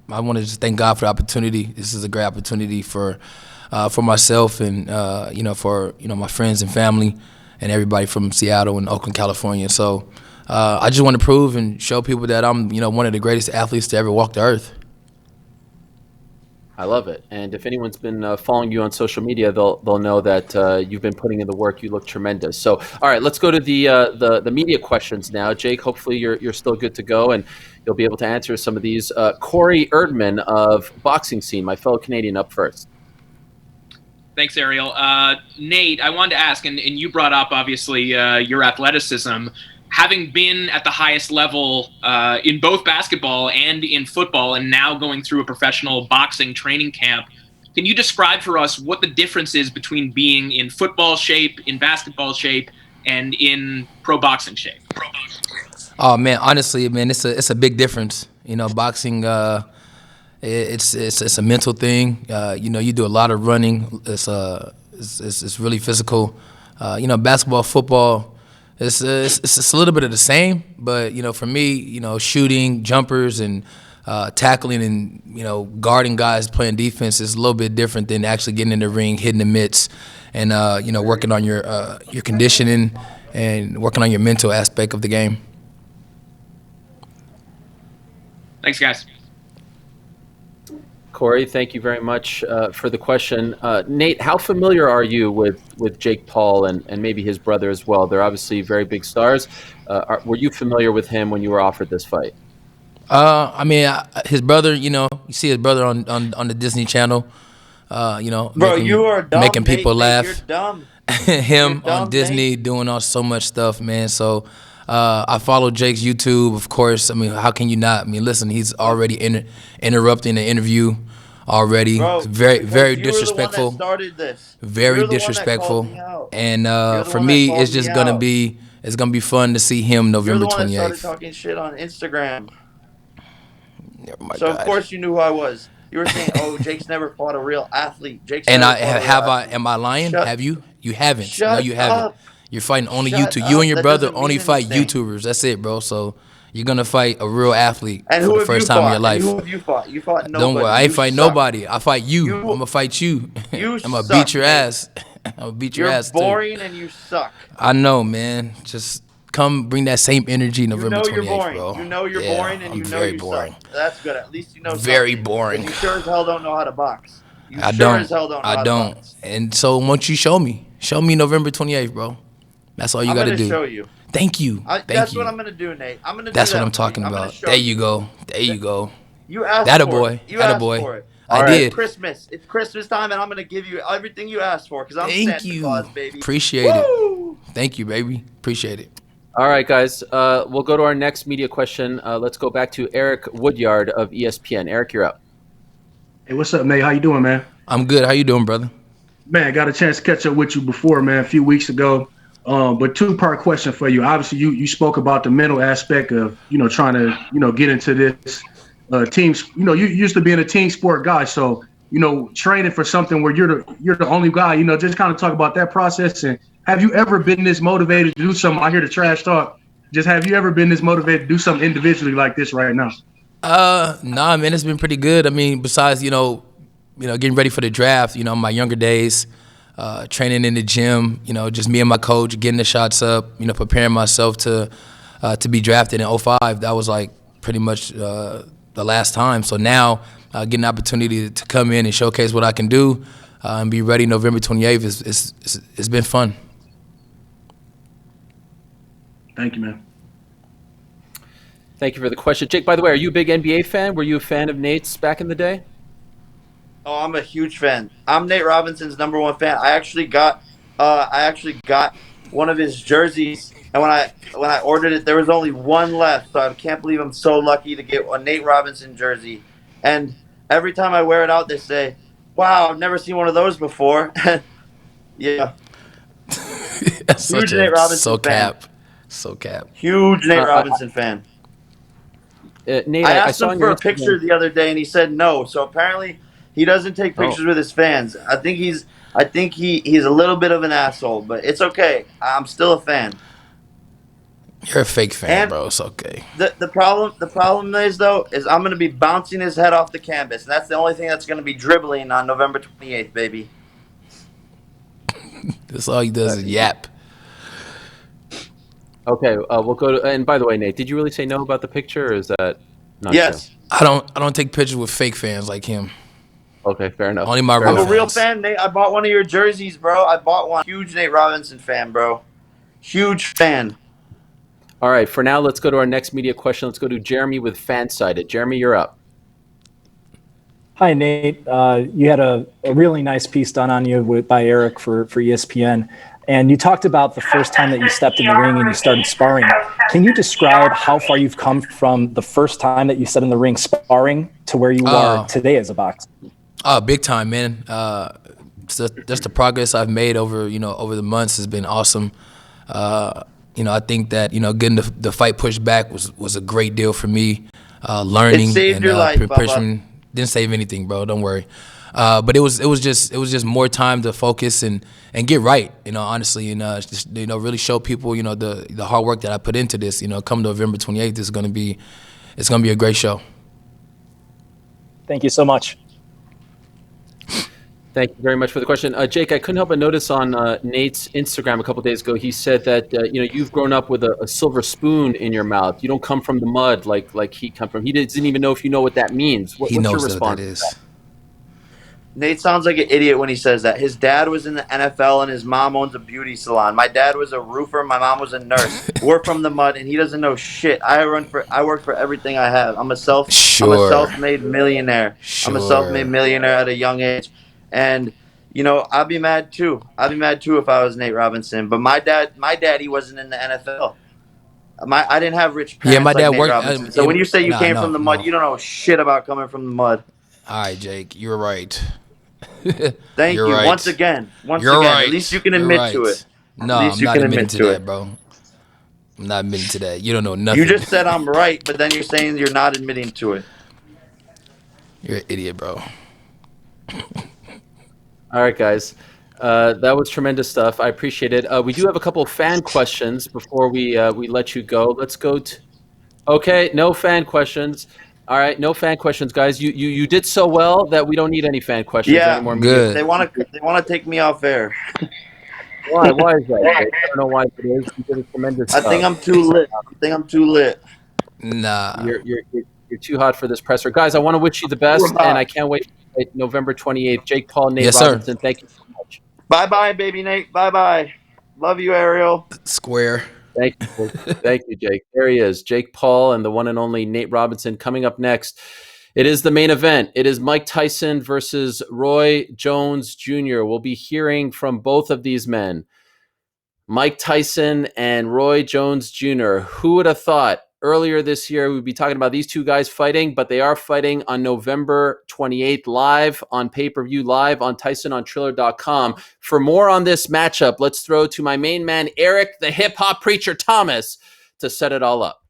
Speaker 21: want to just thank God for the opportunity. This is a great opportunity for myself and for my friends and family and everybody from Seattle and Oakland, California. So I just want to prove and show people that I'm one of the greatest athletes to ever walk the earth.
Speaker 4: I love it. And if anyone's been following you on social media, they'll know that you've been putting in the work. You look tremendous. So, all right, let's go to the media questions now. Jake, hopefully you're still good to go and you'll be able to answer some of these. Corey Erdman of Boxing Scene, my fellow Canadian, up first.
Speaker 22: Thanks, Ariel. Nate, I wanted to ask, and you brought up, obviously, your athleticism. Having been at the highest level in both basketball and in football, and now going through a professional boxing training camp, can you describe for us what the difference is between being in football shape, in basketball shape, and in pro boxing shape?
Speaker 21: Oh, man, honestly, man, it's a big difference. Boxing, it's a mental thing. You do a lot of running. It's really physical. Basketball, football, it's a little bit of the same. But for me, shooting, jumpers, and tackling, and guarding guys playing defense is a little bit different than actually getting in the ring, hitting the mitts, and working on your conditioning and working on your mental aspect of the game.
Speaker 22: Thanks, guys.
Speaker 4: Corey, thank you very much for the question. Nate, how familiar are you with Jake Paul and maybe his brother as well? They're obviously very big stars. Were you familiar with him when you were offered this fight?
Speaker 21: His brother, you see his brother on the Disney Channel,
Speaker 20: Bro,
Speaker 21: making,
Speaker 20: you are dumb,
Speaker 21: making people
Speaker 20: Nate,
Speaker 21: laugh.
Speaker 20: You're dumb.
Speaker 21: Him
Speaker 20: You're dumb,
Speaker 21: on Disney
Speaker 20: Nate.
Speaker 21: doing so much stuff, man. So I follow Jake's YouTube, of course. How can you not? Listen, he's already interrupting the interview already.
Speaker 20: Bro,
Speaker 21: very
Speaker 20: you
Speaker 21: disrespectful.
Speaker 20: Were the one that started this.
Speaker 21: Very
Speaker 20: You're the
Speaker 21: disrespectful.
Speaker 20: One that called me out.
Speaker 21: And for me, it's just gonna be fun to see him November 28th.
Speaker 20: You're the one that started talking shit on Instagram.
Speaker 21: Oh
Speaker 20: so of course you knew who I was. You were saying, "Oh, Jake's never fought a real athlete."
Speaker 21: Am I lying?
Speaker 20: Shut
Speaker 21: Have you? You haven't. No, you haven't.
Speaker 20: Up.
Speaker 21: You're fighting only
Speaker 20: Shut
Speaker 21: YouTube.
Speaker 20: up.
Speaker 21: You and your
Speaker 20: That
Speaker 21: brother
Speaker 20: doesn't
Speaker 21: only
Speaker 20: mean
Speaker 21: fight
Speaker 20: anything.
Speaker 21: YouTubers. That's it, bro. So you're gonna fight a real athlete
Speaker 20: And
Speaker 21: for
Speaker 20: who
Speaker 21: the
Speaker 20: have you
Speaker 21: first time in
Speaker 20: fought?
Speaker 21: your life.
Speaker 20: And who have you fought? You fought nobody.
Speaker 21: Don't worry, I ain't
Speaker 20: You
Speaker 21: fight
Speaker 20: suck.
Speaker 21: nobody. I fight you. I'm gonna fight you.
Speaker 20: You
Speaker 21: I'm gonna
Speaker 20: suck,
Speaker 21: beat your
Speaker 20: man.
Speaker 21: ass. I'm gonna beat your
Speaker 20: You're
Speaker 21: ass
Speaker 20: boring
Speaker 21: too.
Speaker 20: and you suck.
Speaker 21: I know, man. Just come bring that same energy November
Speaker 20: You know you're
Speaker 21: 28th,
Speaker 20: boring.
Speaker 21: bro.
Speaker 20: You know you're
Speaker 21: Yeah,
Speaker 20: boring and
Speaker 21: I'm
Speaker 20: you know
Speaker 21: very
Speaker 20: you
Speaker 21: boring.
Speaker 20: suck. That's good. At least you know
Speaker 21: Very
Speaker 20: something.
Speaker 21: boring.
Speaker 20: 'Cause you sure as hell don't know how to box. You
Speaker 21: I
Speaker 20: sure
Speaker 21: don't.
Speaker 20: as hell don't know
Speaker 21: I
Speaker 20: how to
Speaker 21: don't.
Speaker 20: box.
Speaker 21: And so once you show me November 28th, bro. That's all you
Speaker 20: I'm
Speaker 21: got to
Speaker 20: gonna
Speaker 21: do.
Speaker 20: show you.
Speaker 21: Thank you.
Speaker 20: That's
Speaker 21: you.
Speaker 20: what I'm gonna do, Nate. I'm gonna.
Speaker 21: That's
Speaker 20: do
Speaker 21: what
Speaker 20: that
Speaker 21: I'm
Speaker 20: for you.
Speaker 21: talking
Speaker 20: I'm gonna
Speaker 21: about.
Speaker 20: show
Speaker 21: There
Speaker 20: you.
Speaker 21: you go. There you go.
Speaker 20: You asked
Speaker 21: That a
Speaker 20: for
Speaker 21: boy.
Speaker 20: it. You
Speaker 21: That a
Speaker 20: asked
Speaker 21: boy.
Speaker 20: for it.
Speaker 21: I
Speaker 20: It's
Speaker 21: did.
Speaker 20: Christmas. It's Christmas time, and I'm gonna give you everything you asked for because I'm
Speaker 21: Thank
Speaker 20: Santa
Speaker 21: you.
Speaker 20: Claus, baby.
Speaker 21: Appreciate
Speaker 20: Woo!
Speaker 21: it. Thank you, baby. Appreciate it.
Speaker 4: All right, guys. We'll go to our next media question. Let's go back to Eric Woodyard of ESPN. Eric, you're up.
Speaker 15: Hey, what's up, Nate? How you doing, man?
Speaker 21: I'm good. How you doing, brother?
Speaker 15: Man, got a chance to catch up with you before, man, a few weeks ago. But two-part question for you. Obviously, you spoke about the mental aspect of, trying to, get into this teams. You used to being a team sport guy. So, training for something where you're the only guy, just kind of talk about that process. And have you ever been this motivated to do something? I hear the trash talk. Just have you ever been this motivated to do something individually like this right now?
Speaker 21: Nah, man, it's been pretty good. I mean, besides, getting ready for the draft, my younger days, training in the gym, just me and my coach, getting the shots up, preparing myself to be drafted in 05. That was like pretty much the last time. So now getting the opportunity to come in and showcase what I can do and be ready November 28th it's been fun.
Speaker 15: Thank you, man.
Speaker 4: Thank you for the question. Jake, by the way, are you a big NBA fan? Were you a fan of Nate's back in the day?
Speaker 20: Oh, I'm a huge fan. I'm Nate Robinson's #1 fan. I actually got one of his jerseys, and when I ordered it, there was only one left. So I can't believe I'm so lucky to get a Nate Robinson jersey. And every time I wear it out, they say, "Wow, I've never seen one of those before." Yeah. Huge Nate Robinson fan.
Speaker 21: So cap.
Speaker 20: Huge Nate Robinson fan.
Speaker 4: Nate,
Speaker 20: I asked
Speaker 4: saw
Speaker 20: him
Speaker 4: on
Speaker 20: for
Speaker 4: your
Speaker 20: a picture the other day, and he said no. So apparently, he doesn't take pictures with his fans. I think he's a little bit of an asshole, but it's okay. I'm still a fan.
Speaker 21: You're a fake fan, bro. It's okay.
Speaker 20: The problem is I'm going to be bouncing his head off the canvas, and that's the only thing that's going to be dribbling on November 28th, baby.
Speaker 21: That's all he does is yap.
Speaker 4: Okay, we'll go to. And by the way, Nate, did you really say no about the picture, or is that not
Speaker 20: Yes.
Speaker 4: true?
Speaker 21: I don't take pictures with fake fans like him.
Speaker 4: Okay, fair enough.
Speaker 21: Only my real
Speaker 20: I'm a
Speaker 21: fans.
Speaker 20: real fan, Nate. I bought one of your jerseys, bro. I bought one. Huge Nate Robinson fan, bro. Huge fan.
Speaker 4: All right, for now, let's go to our next media question. Let's go to Jeremy with Fansided. Jeremy, you're up.
Speaker 2: Hi, Nate. You had a really nice piece done on you by Eric for ESPN. And you talked about the first time that you stepped in the ring and you started sparring. Can you describe how far you've come from the first time that you stepped in the ring sparring to where you are today as a boxer?
Speaker 21: Big time, man. Just the progress I've made over the months has been awesome. I think that getting the fight pushed back was a great deal for me. Learning
Speaker 20: It saved your life, Bubba.
Speaker 21: Didn't save anything, bro. Don't worry. But it was just more time to focus and get right, honestly, and just really show people, the hard work that I put into this. Come November 28th, it's gonna be a great show.
Speaker 2: Thank you so much.
Speaker 4: Thank you very much for the question, Jake. I couldn't help but notice on Nate's Instagram a couple days ago, he said that you've grown up with a silver spoon in your mouth. You don't come from the mud like he come from. He doesn't even know if you know what that means.
Speaker 21: He
Speaker 4: What's
Speaker 21: knows
Speaker 4: your
Speaker 21: what
Speaker 4: response
Speaker 21: that
Speaker 4: to
Speaker 21: is.
Speaker 4: that?
Speaker 20: Nate sounds like an idiot when he says that. His dad was in the NFL and his mom owns a beauty salon. My dad was a roofer. My mom was a nurse. We're from the mud, and he doesn't know shit. I work for everything I have. I'm a self-made millionaire. I'm a self-made millionaire at a young age, and I'd be mad too. I'd be mad too if I was Nate Robinson. But my daddy wasn't in the NFL. I didn't have rich parents.
Speaker 21: Yeah, my dad
Speaker 20: like Nate
Speaker 21: worked.
Speaker 20: Robinson. So when you say you came from the mud, you don't know shit about coming from the mud.
Speaker 21: All right, Jake, you're right.
Speaker 20: Thank
Speaker 21: You're
Speaker 20: you.
Speaker 21: right.
Speaker 20: Once again.
Speaker 21: You're right.
Speaker 20: At least you can
Speaker 21: You're
Speaker 20: admit
Speaker 21: right.
Speaker 20: to it.
Speaker 21: No, I'm not admitting to that, bro. I'm not admitting to that. You don't know nothing.
Speaker 20: You just said I'm right, but then you're saying you're not admitting to it.
Speaker 21: You're an idiot, bro.
Speaker 4: All right, guys. That was tremendous stuff. I appreciate it. We do have a couple of fan questions before we let you go. Let's go to. Okay, no fan questions. All right, no fan questions, guys. You did so well that we don't need any fan questions or any
Speaker 20: Yeah,
Speaker 4: more media.
Speaker 20: they want to take me off air.
Speaker 4: Why? Why is that? I don't know why it is. You did a tremendous.
Speaker 20: I think I'm too lit.
Speaker 21: Nah.
Speaker 4: You're too hot for this presser, guys. I want to wish you the best, and I can't wait for November 28th. Jake Paul, Nate
Speaker 21: Yes, sir.
Speaker 4: Robinson. Thank you so much.
Speaker 20: Bye, baby Nate. Bye. Love you, Ariel.
Speaker 21: Square.
Speaker 4: Thank you. Thank you, Jake. There he is, Jake Paul and the one and only Nate Robinson. Coming up next, it is the main event. It is Mike Tyson versus Roy Jones Jr. We'll be hearing from both of these men, Mike Tyson and Roy Jones Jr. Who would have thought earlier this year we'd be talking about these two guys fighting, but they are fighting on November 28th live on pay-per-view, live on TysonOnTriller.com. For more on this matchup, let's throw to my main man, Eric, the hip-hop preacher Thomas, to set it all up.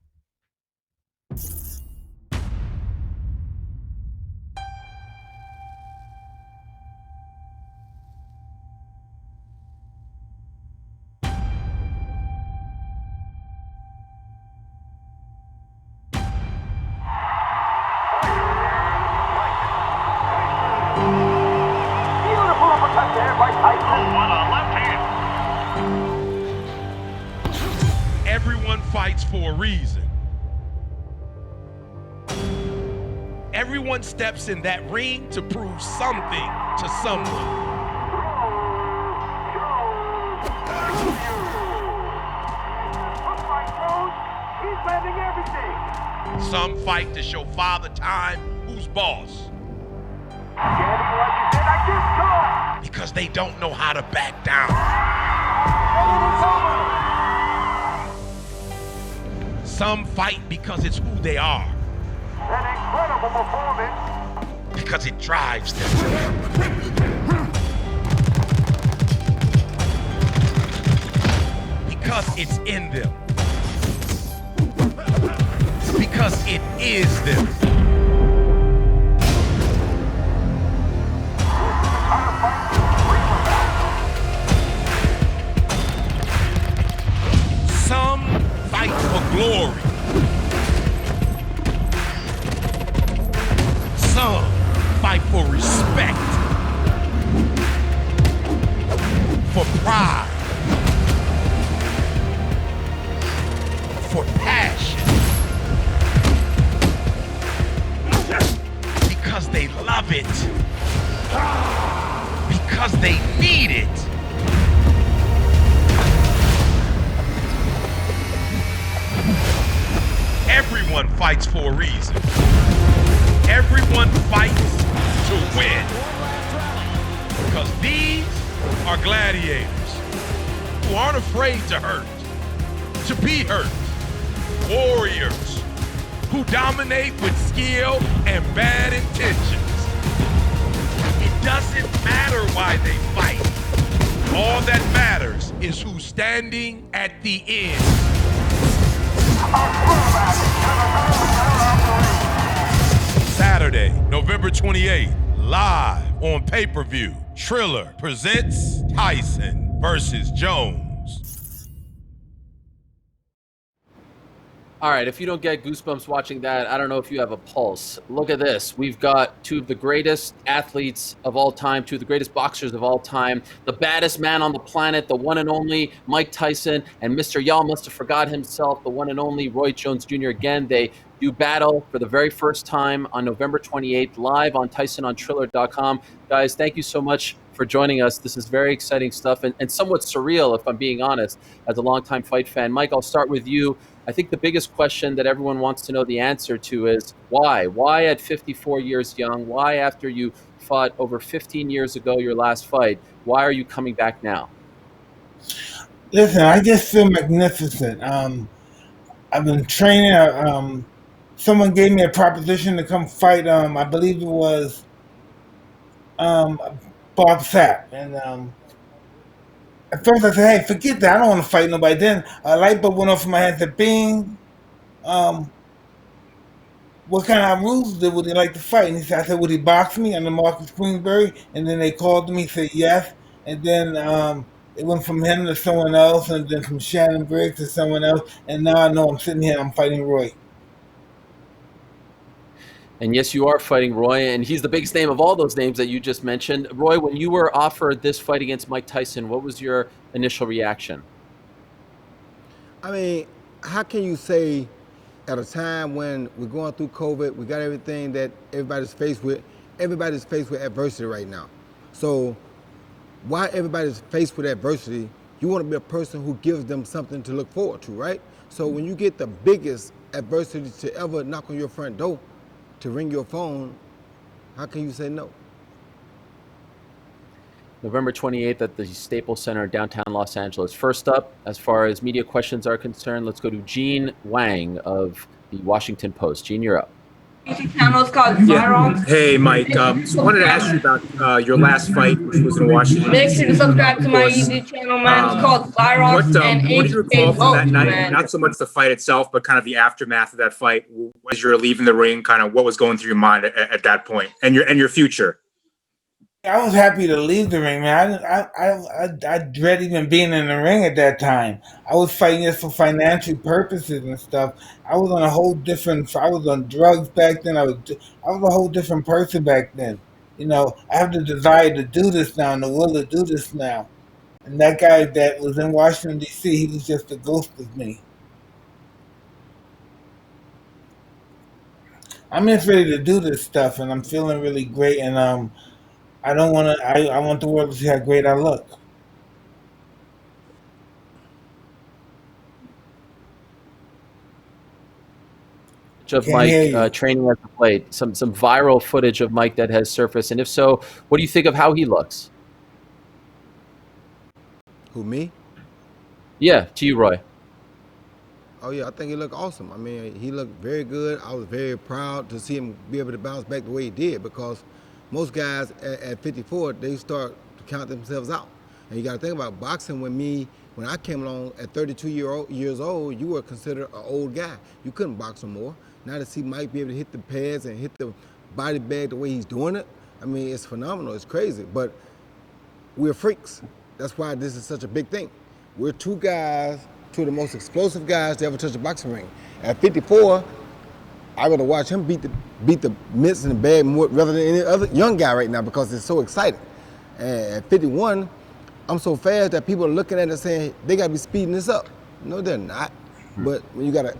Speaker 1: Everyone fights for a reason. Everyone steps in that ring to prove something to someone. Some fight to show Father Time who's boss. Because they don't know how to back down. Some fight because it's who they are. An incredible performance. Because it drives them. Because it's in them. Because it is them. Some fight for glory. Some fight for respect. For pride. For passion. Because they love it. Because they need it. Everyone fights for a reason. Everyone fights to win. Because these are gladiators who aren't afraid to hurt, to be hurt. Warriors who dominate with skill and bad intentions. It doesn't matter why they fight. All that matters is who's standing at the end. Saturday, November 28th, live on pay-per-view. Triller presents Tyson versus Jones.
Speaker 4: All right, if you don't get goosebumps watching that, I don't know if you have a pulse. Look at this. We've got two of the greatest athletes of all time, two of the greatest boxers of all time, the baddest man on the planet, the one and only Mike Tyson, and Mr. Y'all must have forgot himself, the one and only Roy Jones Jr. Again, they do battle for the very first time on November 28th, live on TysonOnTriller.com. Guys, thank you so much for joining us. This is very exciting stuff and somewhat surreal, if I'm being honest, as a longtime fight fan. Mike, I'll start with you. I think the biggest question that everyone wants to know the answer to is why? Why at 54 years young? Why after you fought over 15 years ago, your last fight? Why are you coming back now?
Speaker 3: Listen, I just feel magnificent. I've been training. Someone gave me a proposition to come fight. I believe it was Bob Sapp. And at first I said, hey, forget that. I don't want to fight nobody. Then a light bulb went off in my head and said, bing. What kind of rules would he like to fight? And I said, would he box me? I'm the Marcus Queensberry. And then they called me, said yes. and then it went from him to someone else, and then from Shannon Briggs to someone else, and now I know I'm sitting here, I'm fighting Roy.
Speaker 4: And yes, you are fighting Roy, and he's the biggest name of all those names that you just mentioned. Roy, when you were offered this fight against Mike Tyson, what was your initial reaction?
Speaker 7: I mean, how can you say at a time when we're going through COVID, we got everything that everybody's faced with adversity right now. So while everybody's faced with adversity, you want to be a person who gives them something to look forward to, right? So when you get the biggest adversity to ever knock on your front door, to ring your phone, how can you say no?
Speaker 4: November 28th at the Staples Center, downtown Los Angeles. First up, as far as media questions are concerned, let's go to Gene Wang of the Washington Post. Gene, you're up.
Speaker 8: Yeah. Hey, Mike. So I wanted to ask you about your last fight, which was in Washington.
Speaker 23: Make sure to subscribe to my YouTube channel, man. It's called Firearms
Speaker 8: What do you recall from that night?
Speaker 23: Man.
Speaker 8: Not so much the fight itself, but kind of the aftermath of that fight. As you were leaving the ring, kind of what was going through your mind at that point, and your future.
Speaker 3: I was happy to leave the ring, man. I dread even being in the ring at that time. I was fighting this for financial purposes and stuff. I was on a whole different. I was on drugs back then. I was a whole different person back then. You know, I have the desire to do this now and the will to do this now. And that guy that was in Washington D.C., he was just a ghost of me. I'm just ready to do this stuff, and I'm feeling really great. And I don't want to. I want the world to see how great I look.
Speaker 4: Of Mike training at the plate, some viral footage of Mike that has surfaced, and if so, what do you think of how he looks?
Speaker 7: Who, me?
Speaker 4: Yeah, to you, Roy.
Speaker 7: Oh yeah, I think he looked awesome. I mean, he looked very good. I was very proud to see him be able to bounce back the way he did, because most guys at 54, they start to count themselves out. And you got to think about boxing. When I came along at 32 years old, you were considered an old guy. You couldn't box no more. Now to see Mike be able to hit the pads and hit the body bag the way he's doing it, I mean, it's phenomenal. It's crazy. But we're freaks. That's why this is such a big thing. We're two of the most explosive guys to ever touch a boxing ring. At 54, I would watch him beat the mitts in the bag more rather than any other young guy right now, because it's so exciting. And at 51, I'm so fast that people are looking at it saying they got to be speeding this up. No, they're not. But when you got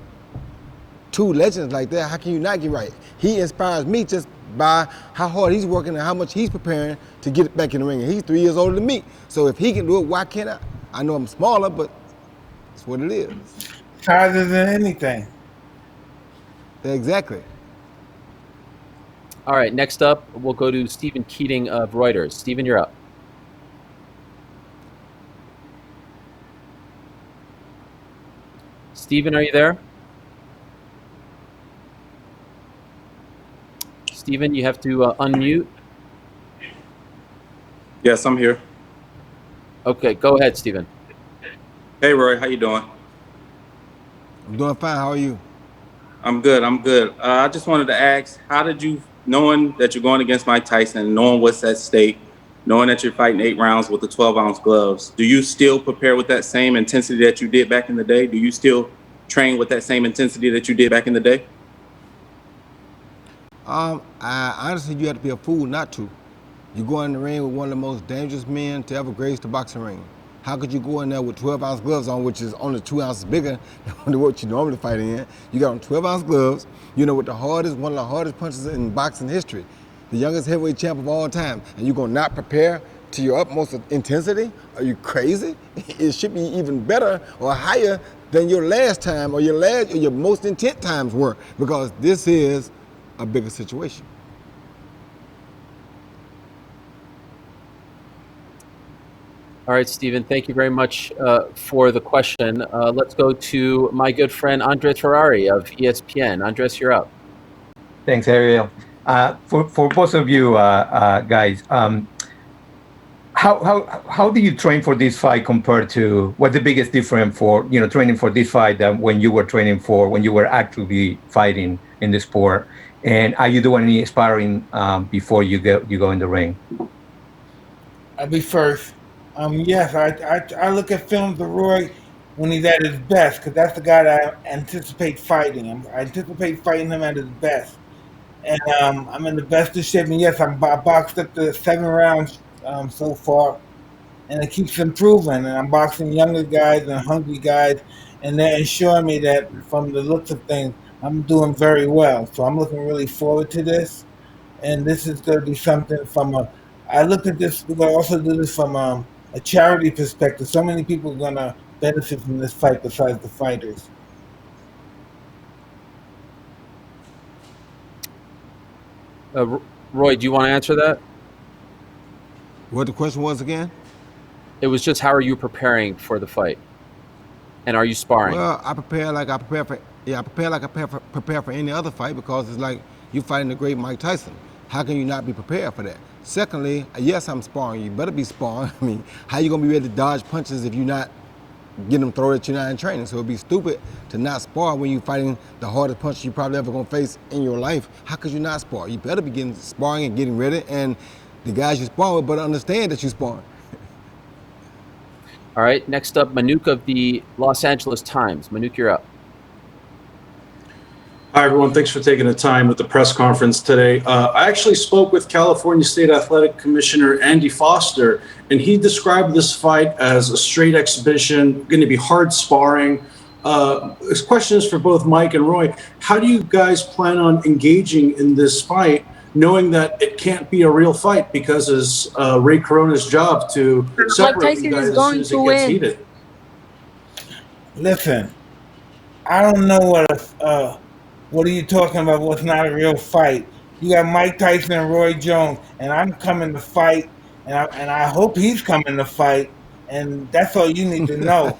Speaker 7: two legends like that, how can you not get right? He inspires me just by how hard he's working and how much he's preparing to get it back in the ring. And he's 3 years older than me. So if he can do it, why can't I? I know I'm smaller, but it's what it is.
Speaker 3: Harder than anything.
Speaker 7: Exactly.
Speaker 4: All right, next up, we'll go to Stephen Keating of Reuters. Stephen, you're up. Stephen, are you there? Stephen, you have to unmute.
Speaker 24: Yes, I'm here.
Speaker 4: Okay, go ahead, Stephen.
Speaker 24: Hey, Roy, how you doing?
Speaker 7: I'm doing fine. How are you?
Speaker 24: I'm good. I just wanted to ask, how did you, knowing that you're going against Mike Tyson, knowing what's at stake, knowing that you're fighting 8 rounds with the 12-ounce gloves, do you still prepare with that same intensity that you did back in the day? Do you still train with that same intensity that you did back in the day?
Speaker 7: Honestly, you have to be a fool not to. You go in the ring with one of the most dangerous men to ever grace the boxing ring. How could you go in there with 12-ounce gloves on, which is only 2 ounces bigger than what you normally fight in? You got on 12-ounce gloves. You know what one of the hardest punches in boxing history, the youngest heavyweight champ of all time, and you're gonna not prepare to your utmost intensity? Are you crazy? It should be even better or higher than your last time or your most intense times were, because this is a bigger situation.
Speaker 4: All right, Stephen, thank you very much for the question. Let's go to my good friend Andres Ferrari of ESPN. Andres, you're up.
Speaker 25: Thanks, Ariel. For both of you guys, how do you train for this fight compared to what's the biggest difference for training for this fight than when you were actively fighting in the sport? And are you doing any sparring before you go in the ring?
Speaker 3: I'll be first. Yes, I look at films of Roy when he's at his best, because that's the guy that I anticipate fighting. I anticipate fighting him at his best. And I'm in the best of shape. And yes, I boxed up to 7 rounds so far, and it keeps improving. And I'm boxing younger guys and hungry guys, and they're ensuring me that from the looks of things, I'm doing very well. So I'm looking really forward to this. And this is going to be something from a. I look at this. We're going to also do this from a charity perspective. So many people are going to benefit from this fight besides the fighters.
Speaker 4: Roy, do you want to answer that?
Speaker 7: What the question was again?
Speaker 4: It was just how are you preparing for the fight, and are you sparring?
Speaker 7: Well, I prepare like I prepare for any other fight, because it's like you fighting the great Mike Tyson. How can you not be prepared for that? Secondly, yes, I'm sparring. You better be sparring. I mean, how you gonna be ready to dodge punches if you're not getting them thrown at you not in training? So it'd be stupid to not spar when you're fighting the hardest punch you probably ever gonna face in your life. How could you not spar? You better be sparring and getting ready, and the guys you spar with better understand that you're sparring.
Speaker 4: All right, next up, Manuk of the Los Angeles Times. Manuk, you're up.
Speaker 5: Hi, everyone. Thanks for taking the time with the press conference today. I actually spoke with California State Athletic Commissioner Andy Foster, and he described this fight as a straight exhibition, going to be hard sparring. This question is for both Mike and Roy. How do you guys plan on engaging in this fight, knowing that it can't be a real fight because it's Ray Corona's job to separate you guys as soon as it gets heated?
Speaker 3: Listen, I don't know what are you talking about? What's not a real fight? You got Mike Tyson and Roy Jones, and I'm coming to fight, and I hope he's coming to fight, and that's all you need to know.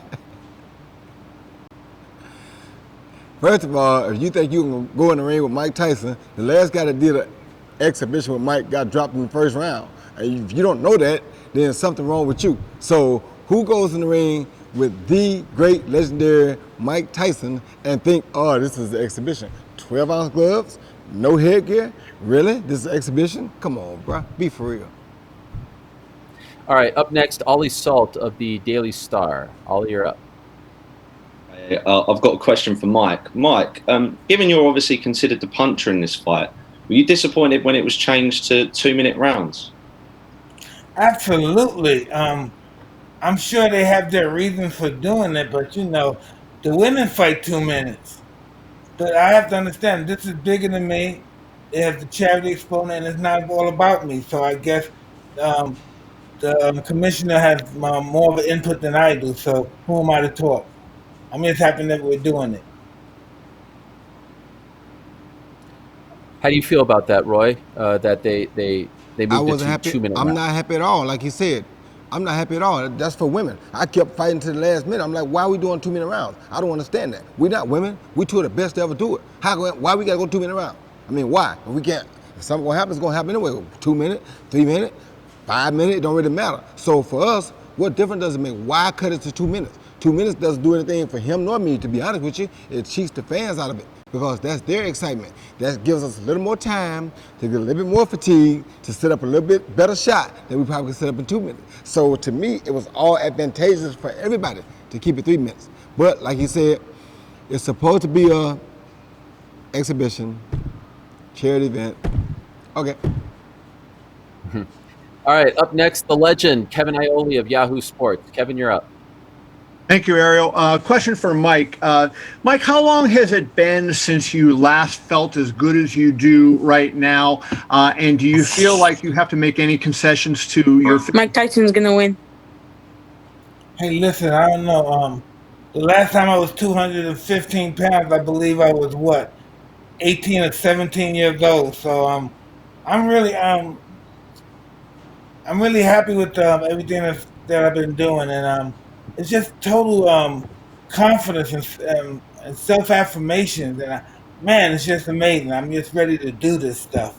Speaker 7: First of all, if you think you can go in the ring with Mike Tyson, the last guy that did an exhibition with Mike got dropped in the first round. And if you don't know that, then there's something wrong with you. So who goes in the ring with the great legendary Mike Tyson and think, oh, this is an exhibition? 12-ounce gloves, no headgear? Really? This is an exhibition? Come on, bro. Be for real.
Speaker 4: All right, up next, Ollie Salt of the Daily Star. Ollie, you're up.
Speaker 6: I've got a question for Mike. Mike, given you're obviously considered the puncher in this fight, were you disappointed when it was changed to 2-minute rounds?
Speaker 3: Absolutely. I'm sure they have their reasons for doing it, but the women fight 2 minutes. But I have to understand, this is bigger than me. It has the charity exponent, and it's not all about me. So I guess the commissioner has more of an input than I do. So who am I to talk? I'm just happy that we're doing it.
Speaker 4: How do you feel about that, Roy? That they moved it to 2 minutes?
Speaker 7: I'm not happy at all. Like he said, I'm not happy at all. That's for women. I kept fighting to the last minute. I'm like, why are we doing 2 minute rounds? I don't understand that. We're not women. We two of the best to ever do it. Why we gotta go 2 minute rounds? I mean, why? If we can't. If something gonna happen, it's gonna happen anyway. 2 minutes, 3 minutes, 5 minutes. It don't really matter. So for us, what difference does it make? Why cut it to 2 minutes? 2 minutes doesn't do anything for him nor me, to be honest with you. It cheats the fans out of it, because that's their excitement. That gives us a little more time to get a little bit more fatigue, to set up a little bit better shot than we probably could set up in 2 minutes. So to me, it was all advantageous for everybody to keep it 3 minutes. But like you said, it's supposed to be a exhibition, charity event. Okay.
Speaker 4: All right, up next, the legend, Kevin Aioli of Yahoo Sports. Kevin, you're up.
Speaker 9: Thank you, Ariel. Question for Mike. Mike, how long has it been since you last felt as good as you do right now? And do you feel like you have to make any concessions to your...
Speaker 23: Mike Tyson's going to win.
Speaker 3: Hey, listen, I don't know. The last time I was 215 pounds, I believe I was, 18 or 17 years old. So I'm really happy with everything that I've been doing. And it's just total confidence and self-affirmation. And man, it's just amazing. I'm just ready to do this stuff.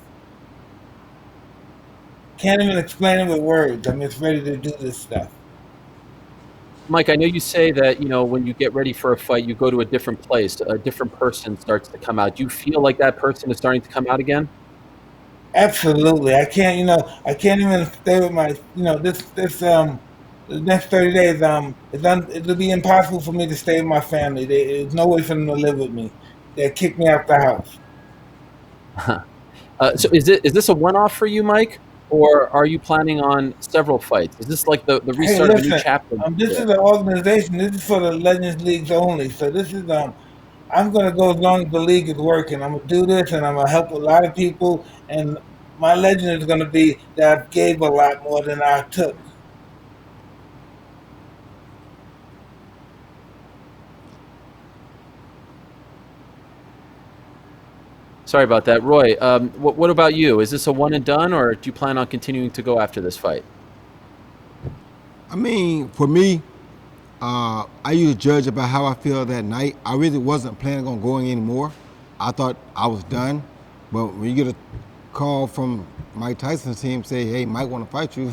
Speaker 3: Can't even explain it with words. I'm just ready to do this stuff.
Speaker 4: Mike, I know you say that, when you get ready for a fight, you go to a different place, a different person starts to come out. Do you feel like that person is starting to come out again?
Speaker 3: Absolutely. I can't even stay with my, the next 30 days, it'll be impossible for me to stay with my family. There's no way for them to live with me. They'll kick me out the house.
Speaker 4: So is this a one-off for you, Mike, or are you planning on several fights? Is this like the
Speaker 3: Hey,
Speaker 4: restart of a new
Speaker 3: listen,
Speaker 4: chapter?
Speaker 3: this is an organization. This is for the Legends Leagues only. So this is I'm gonna go as long as the league is working. I'm gonna do this, and I'm gonna help a lot of people. And my legend is gonna be that I gave a lot more than I took.
Speaker 4: Sorry about that, Roy. What about you? Is this a one and done, or do you plan on continuing to go after this fight?
Speaker 7: I mean, for me, I used to judge about how I feel that night. I really wasn't planning on going anymore. I thought I was done. But when you get a call from Mike Tyson's team say, hey, Mike want to fight you,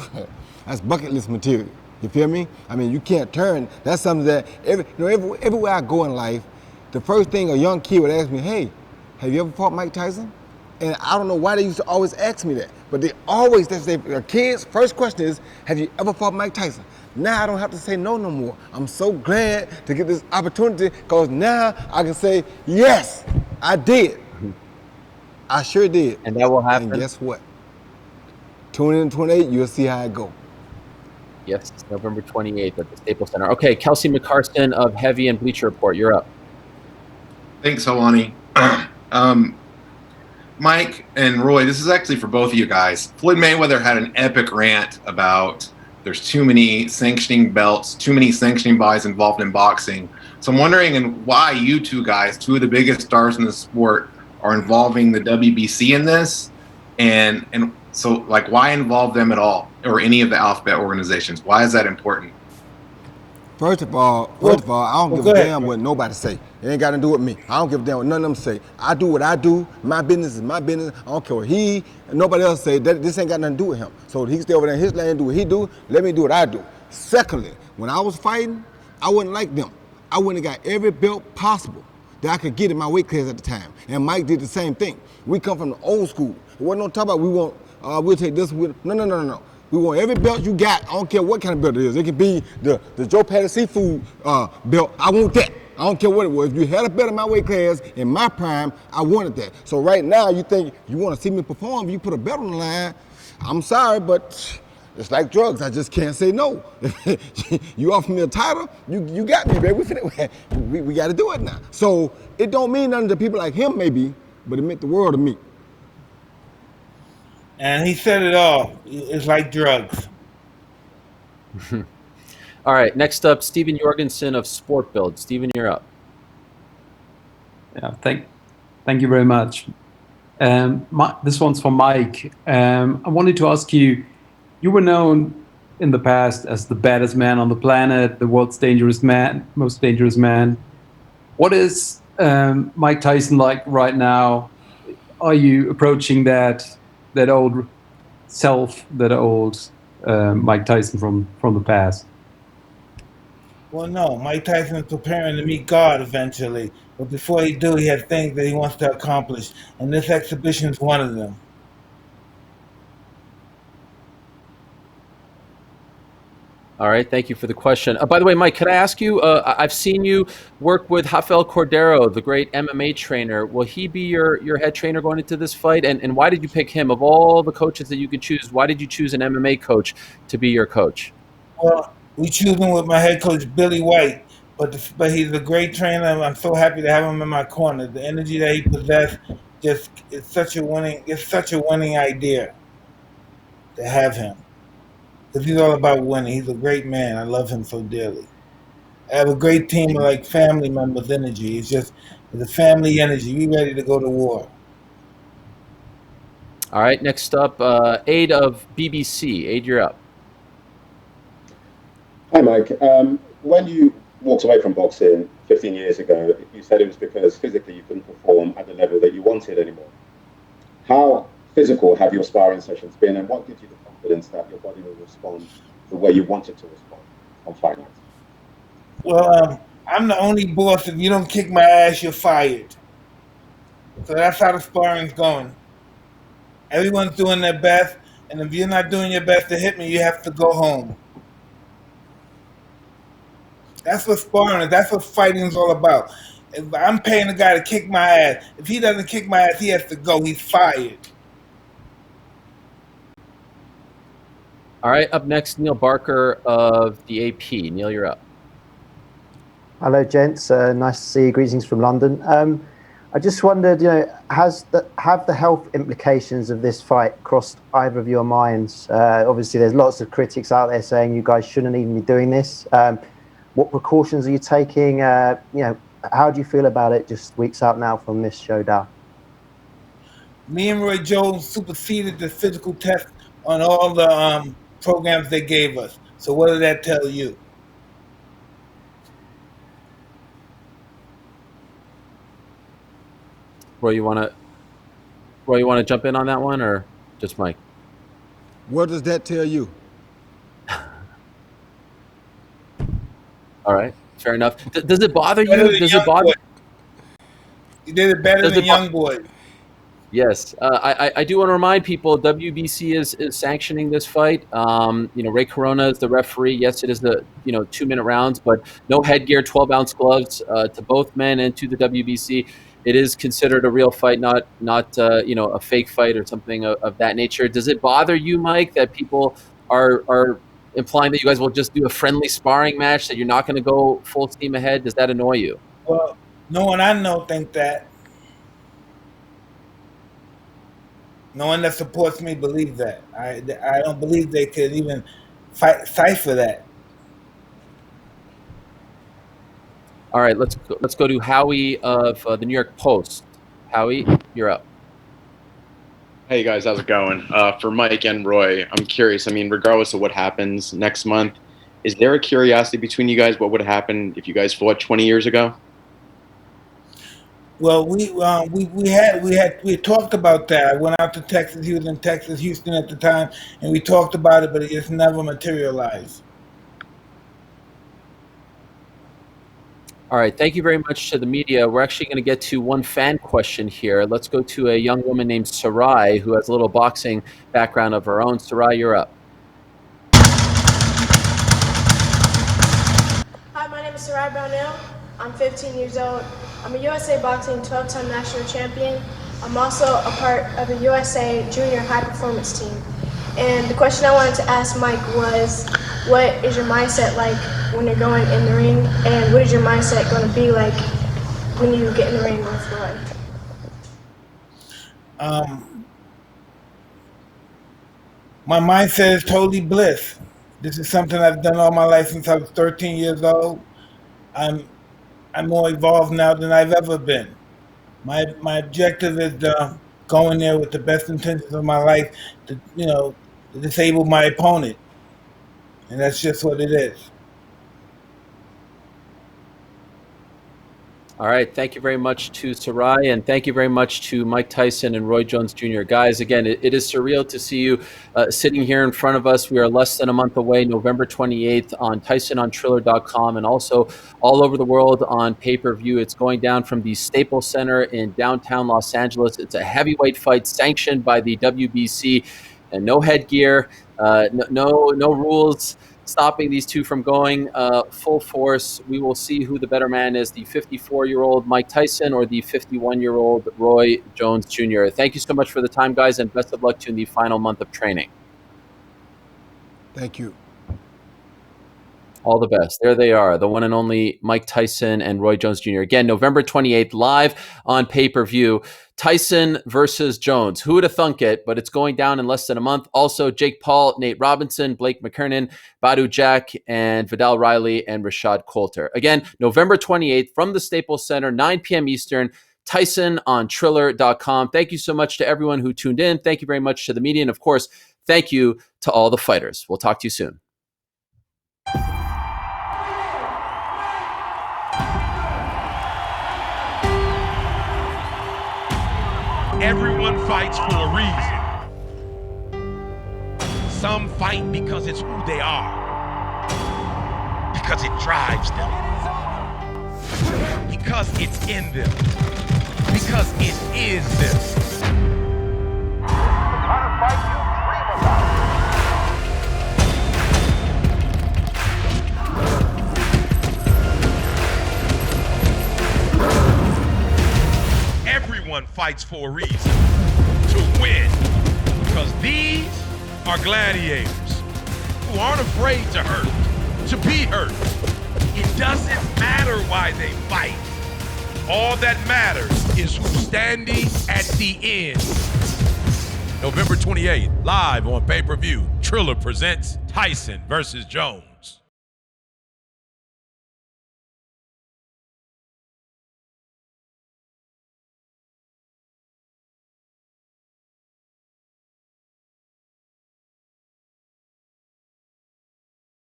Speaker 7: that's bucket list material. You feel me? I mean, you can't turn. That's something that everywhere I go in life, the first thing a young kid would ask me, hey, have you ever fought Mike Tyson? And I don't know why they used to always ask me that, but they always, their kids' first question is, have you ever fought Mike Tyson? Now I don't have to say no more. I'm so glad to get this opportunity because now I can say, yes, I did. I sure did.
Speaker 4: And that will happen.
Speaker 7: And guess what? Tune in 28, you'll see how it go.
Speaker 4: Yes, it's November 28th at the Staples Center. Okay, Kelsey McCarson of Heavy and Bleacher Report, you're up.
Speaker 10: Thanks, Helwani. Mike and Roy, this is actually for both of you guys. Floyd Mayweather had an epic rant about there's too many sanctioning belts, too many sanctioning bodies involved in boxing. So I'm wondering why you two guys, two of the biggest stars in the sport, are involving the WBC in this, and so like why involve them at all, or any of the alphabet organizations? Why is that important?
Speaker 7: First of all, I don't give a damn what nobody say. It ain't got to do with me. I don't give a damn what none of them say. I do what I do. My business is my business. I don't care what he and nobody else say. This ain't got nothing to do with him. So he stay over there in his lane, do what he do. Let me do what I do. Secondly, when I was fighting, I wasn't like them. I wouldn't have got every belt possible that I could get in my weight class at the time. And Mike did the same thing. We come from the old school. It wasn't no talk about we'll take this. No. We want every belt you got. I don't care what kind of belt it is. It could be the Joe Patty Seafood belt. I want that. I don't care what it was. If you had a belt in my weight class in my prime, I wanted that. So right now, you think you want to see me perform, you put a belt on the line, I'm sorry, but it's like drugs. I just can't say no. You offer me a title, you got me, baby. We got to do it now. So it don't mean nothing to people like him, maybe, but it meant the world to me.
Speaker 3: And he said it all. It's like drugs.
Speaker 4: All right, next up, Steven Jorgensen of Sport Build. Steven, you're up.
Speaker 11: Yeah, thank you very much. This one's for Mike. I wanted to ask you, you were known in the past as the baddest man on the planet, the world's most dangerous man. What is Mike Tyson like right now? Are you approaching that old self, that old Mike Tyson from the past?
Speaker 3: Well, no. Mike Tyson is preparing to meet God eventually. But before he do, he has things that he wants to accomplish. And this exhibition is one of them.
Speaker 4: All right, thank you for the question. By the way, Mike, could I ask you, I've seen you work with Rafael Cordero, the great MMA trainer. Will he be your head trainer going into this fight? And why did you pick him? Of all the coaches that you could choose, why did you choose an MMA coach to be your coach?
Speaker 3: Well, we choose him with my head coach, Billy White. But he's a great trainer. I'm so happy to have him in my corner. The energy that he possesses, it's such a winning idea to have him. Because he's all about winning. He's a great man. I love him so dearly. I have a great team of like family members' energy. It's a family energy. We ready to go to war.
Speaker 4: All right, next up, Aid of BBC. Aid, you're up.
Speaker 12: Hi, Mike. When you walked away from boxing 15 years ago, you said it was because physically you couldn't perform at the level that you wanted anymore. How physical have your sparring sessions been, and what gives you the confidence that your body will respond the way you want it to respond on fight nights?
Speaker 3: Well, I'm the only boss. If you don't kick my ass, you're fired. So that's how the sparring's going. Everyone's doing their best, and if you're not doing your best to hit me, you have to go home. That's what sparring is. That's what fighting is all about. If I'm paying a guy to kick my ass, if he doesn't kick my ass, he has to go. He's fired.
Speaker 4: All right, up next, Neil Barker of the AP. Neil, you're up.
Speaker 13: Hello, gents. Nice to see you. Greetings from London. I just wondered, have the health implications of this fight crossed either of your minds? Obviously, there's lots of critics out there saying you guys shouldn't even be doing this. What precautions are you taking? How do you feel about it just weeks out now from this showdown?
Speaker 3: Me and Roy Jones superseded the physical test on all the programs they gave us. So what did that tell you?
Speaker 4: Roy, you want to jump in on that one, or just Mike?
Speaker 7: What does that tell you?
Speaker 4: All right, fair enough. Does it bother you? Does it bother?
Speaker 3: You did it better than Young Boy.
Speaker 4: Yes, I do want to remind people WBC is sanctioning this fight. Ray Corona is the referee. Yes, it is the 2-minute rounds, but no headgear, 12-ounce gloves to both men and to the WBC. It is considered a real fight, not a fake fight or something of that nature. Does it bother you, Mike, that people are implying that you guys will just do a friendly sparring match, that you're not going to go full steam ahead? Does that annoy you?
Speaker 3: Well, no one I know think that. No one that supports me believes that. I don't believe they could even fight for that.
Speaker 4: All right, let's go to Howie of the New York Post. Howie, you're up.
Speaker 14: Hey guys, how's it going? For Mike and Roy, I'm curious. I mean, regardless of what happens next month, is there a curiosity between you guys? What would happen if you guys fought 20 years ago?
Speaker 3: Well, we talked about that. I went out to Texas. He was in Texas, Houston at the time, and we talked about it, but it just never materialized.
Speaker 4: All right, thank you very much to the media. We're actually going to get to one fan question here. Let's go to a young woman named Sarai, who has a little boxing background of her own. Sarai, you're up.
Speaker 16: Hi, my name is Sarai Brownell. I'm 15 years old. I'm a USA Boxing 12-time national champion. I'm also a part of the USA Junior High Performance team. And the question I wanted to ask Mike was, what is your mindset like when you're going in the ring? And what is your mindset going to be like when you get in the ring with Roy?
Speaker 3: My mindset is totally bliss. This is something I've done all my life since I was 13 years old. I'm more evolved now than I've ever been. My objective is to go in there with the best intentions of my life to disable my opponent. And that's just what it is.
Speaker 4: All right, thank you very much to Sarai, and thank you very much to Mike Tyson and Roy Jones Jr. Guys, again, it is surreal to see you sitting here in front of us. We are less than a month away, November 28th on TysonOnTriller.com, and also all over the world on pay-per-view. It's going down from the Staples Center in downtown Los Angeles. It's a heavyweight fight sanctioned by the WBC, and no headgear, no rules stopping these two from going full force. We will see who the better man is, the 54-year-old Mike Tyson or the 51-year-old Roy Jones Jr. Thank you so much for the time, guys, and best of luck to you in the final month of training.
Speaker 7: Thank you.
Speaker 4: All the best. There they are, the one and only Mike Tyson and Roy Jones Jr. Again, November 28th, live on pay-per-view. Tyson versus Jones. Who would have thunk it? But it's going down in less than a month. Also, Jake Paul, Nate Robinson, Blake Mckernan, Badu Jack, and Vidal Riley, and Rashad Coulter. Again, November 28th from the Staples Center, 9 p.m. Eastern. Tyson on Triller.com. Thank you so much to everyone who tuned in. Thank you very much to the media. And, of course, thank you to all the fighters. We'll talk to you soon.
Speaker 1: Everyone fights for a reason. Some fight because it's who they are. Because it drives them. Because it's in them. Because it is them.
Speaker 17: The kind of fight you dream about.
Speaker 1: Everyone fights for a reason, to win. Because these are gladiators who aren't afraid to hurt, to be hurt. It doesn't matter why they fight. All that matters is who's standing at the end. November 28th, live on pay-per-view, Triller presents Tyson versus Jones.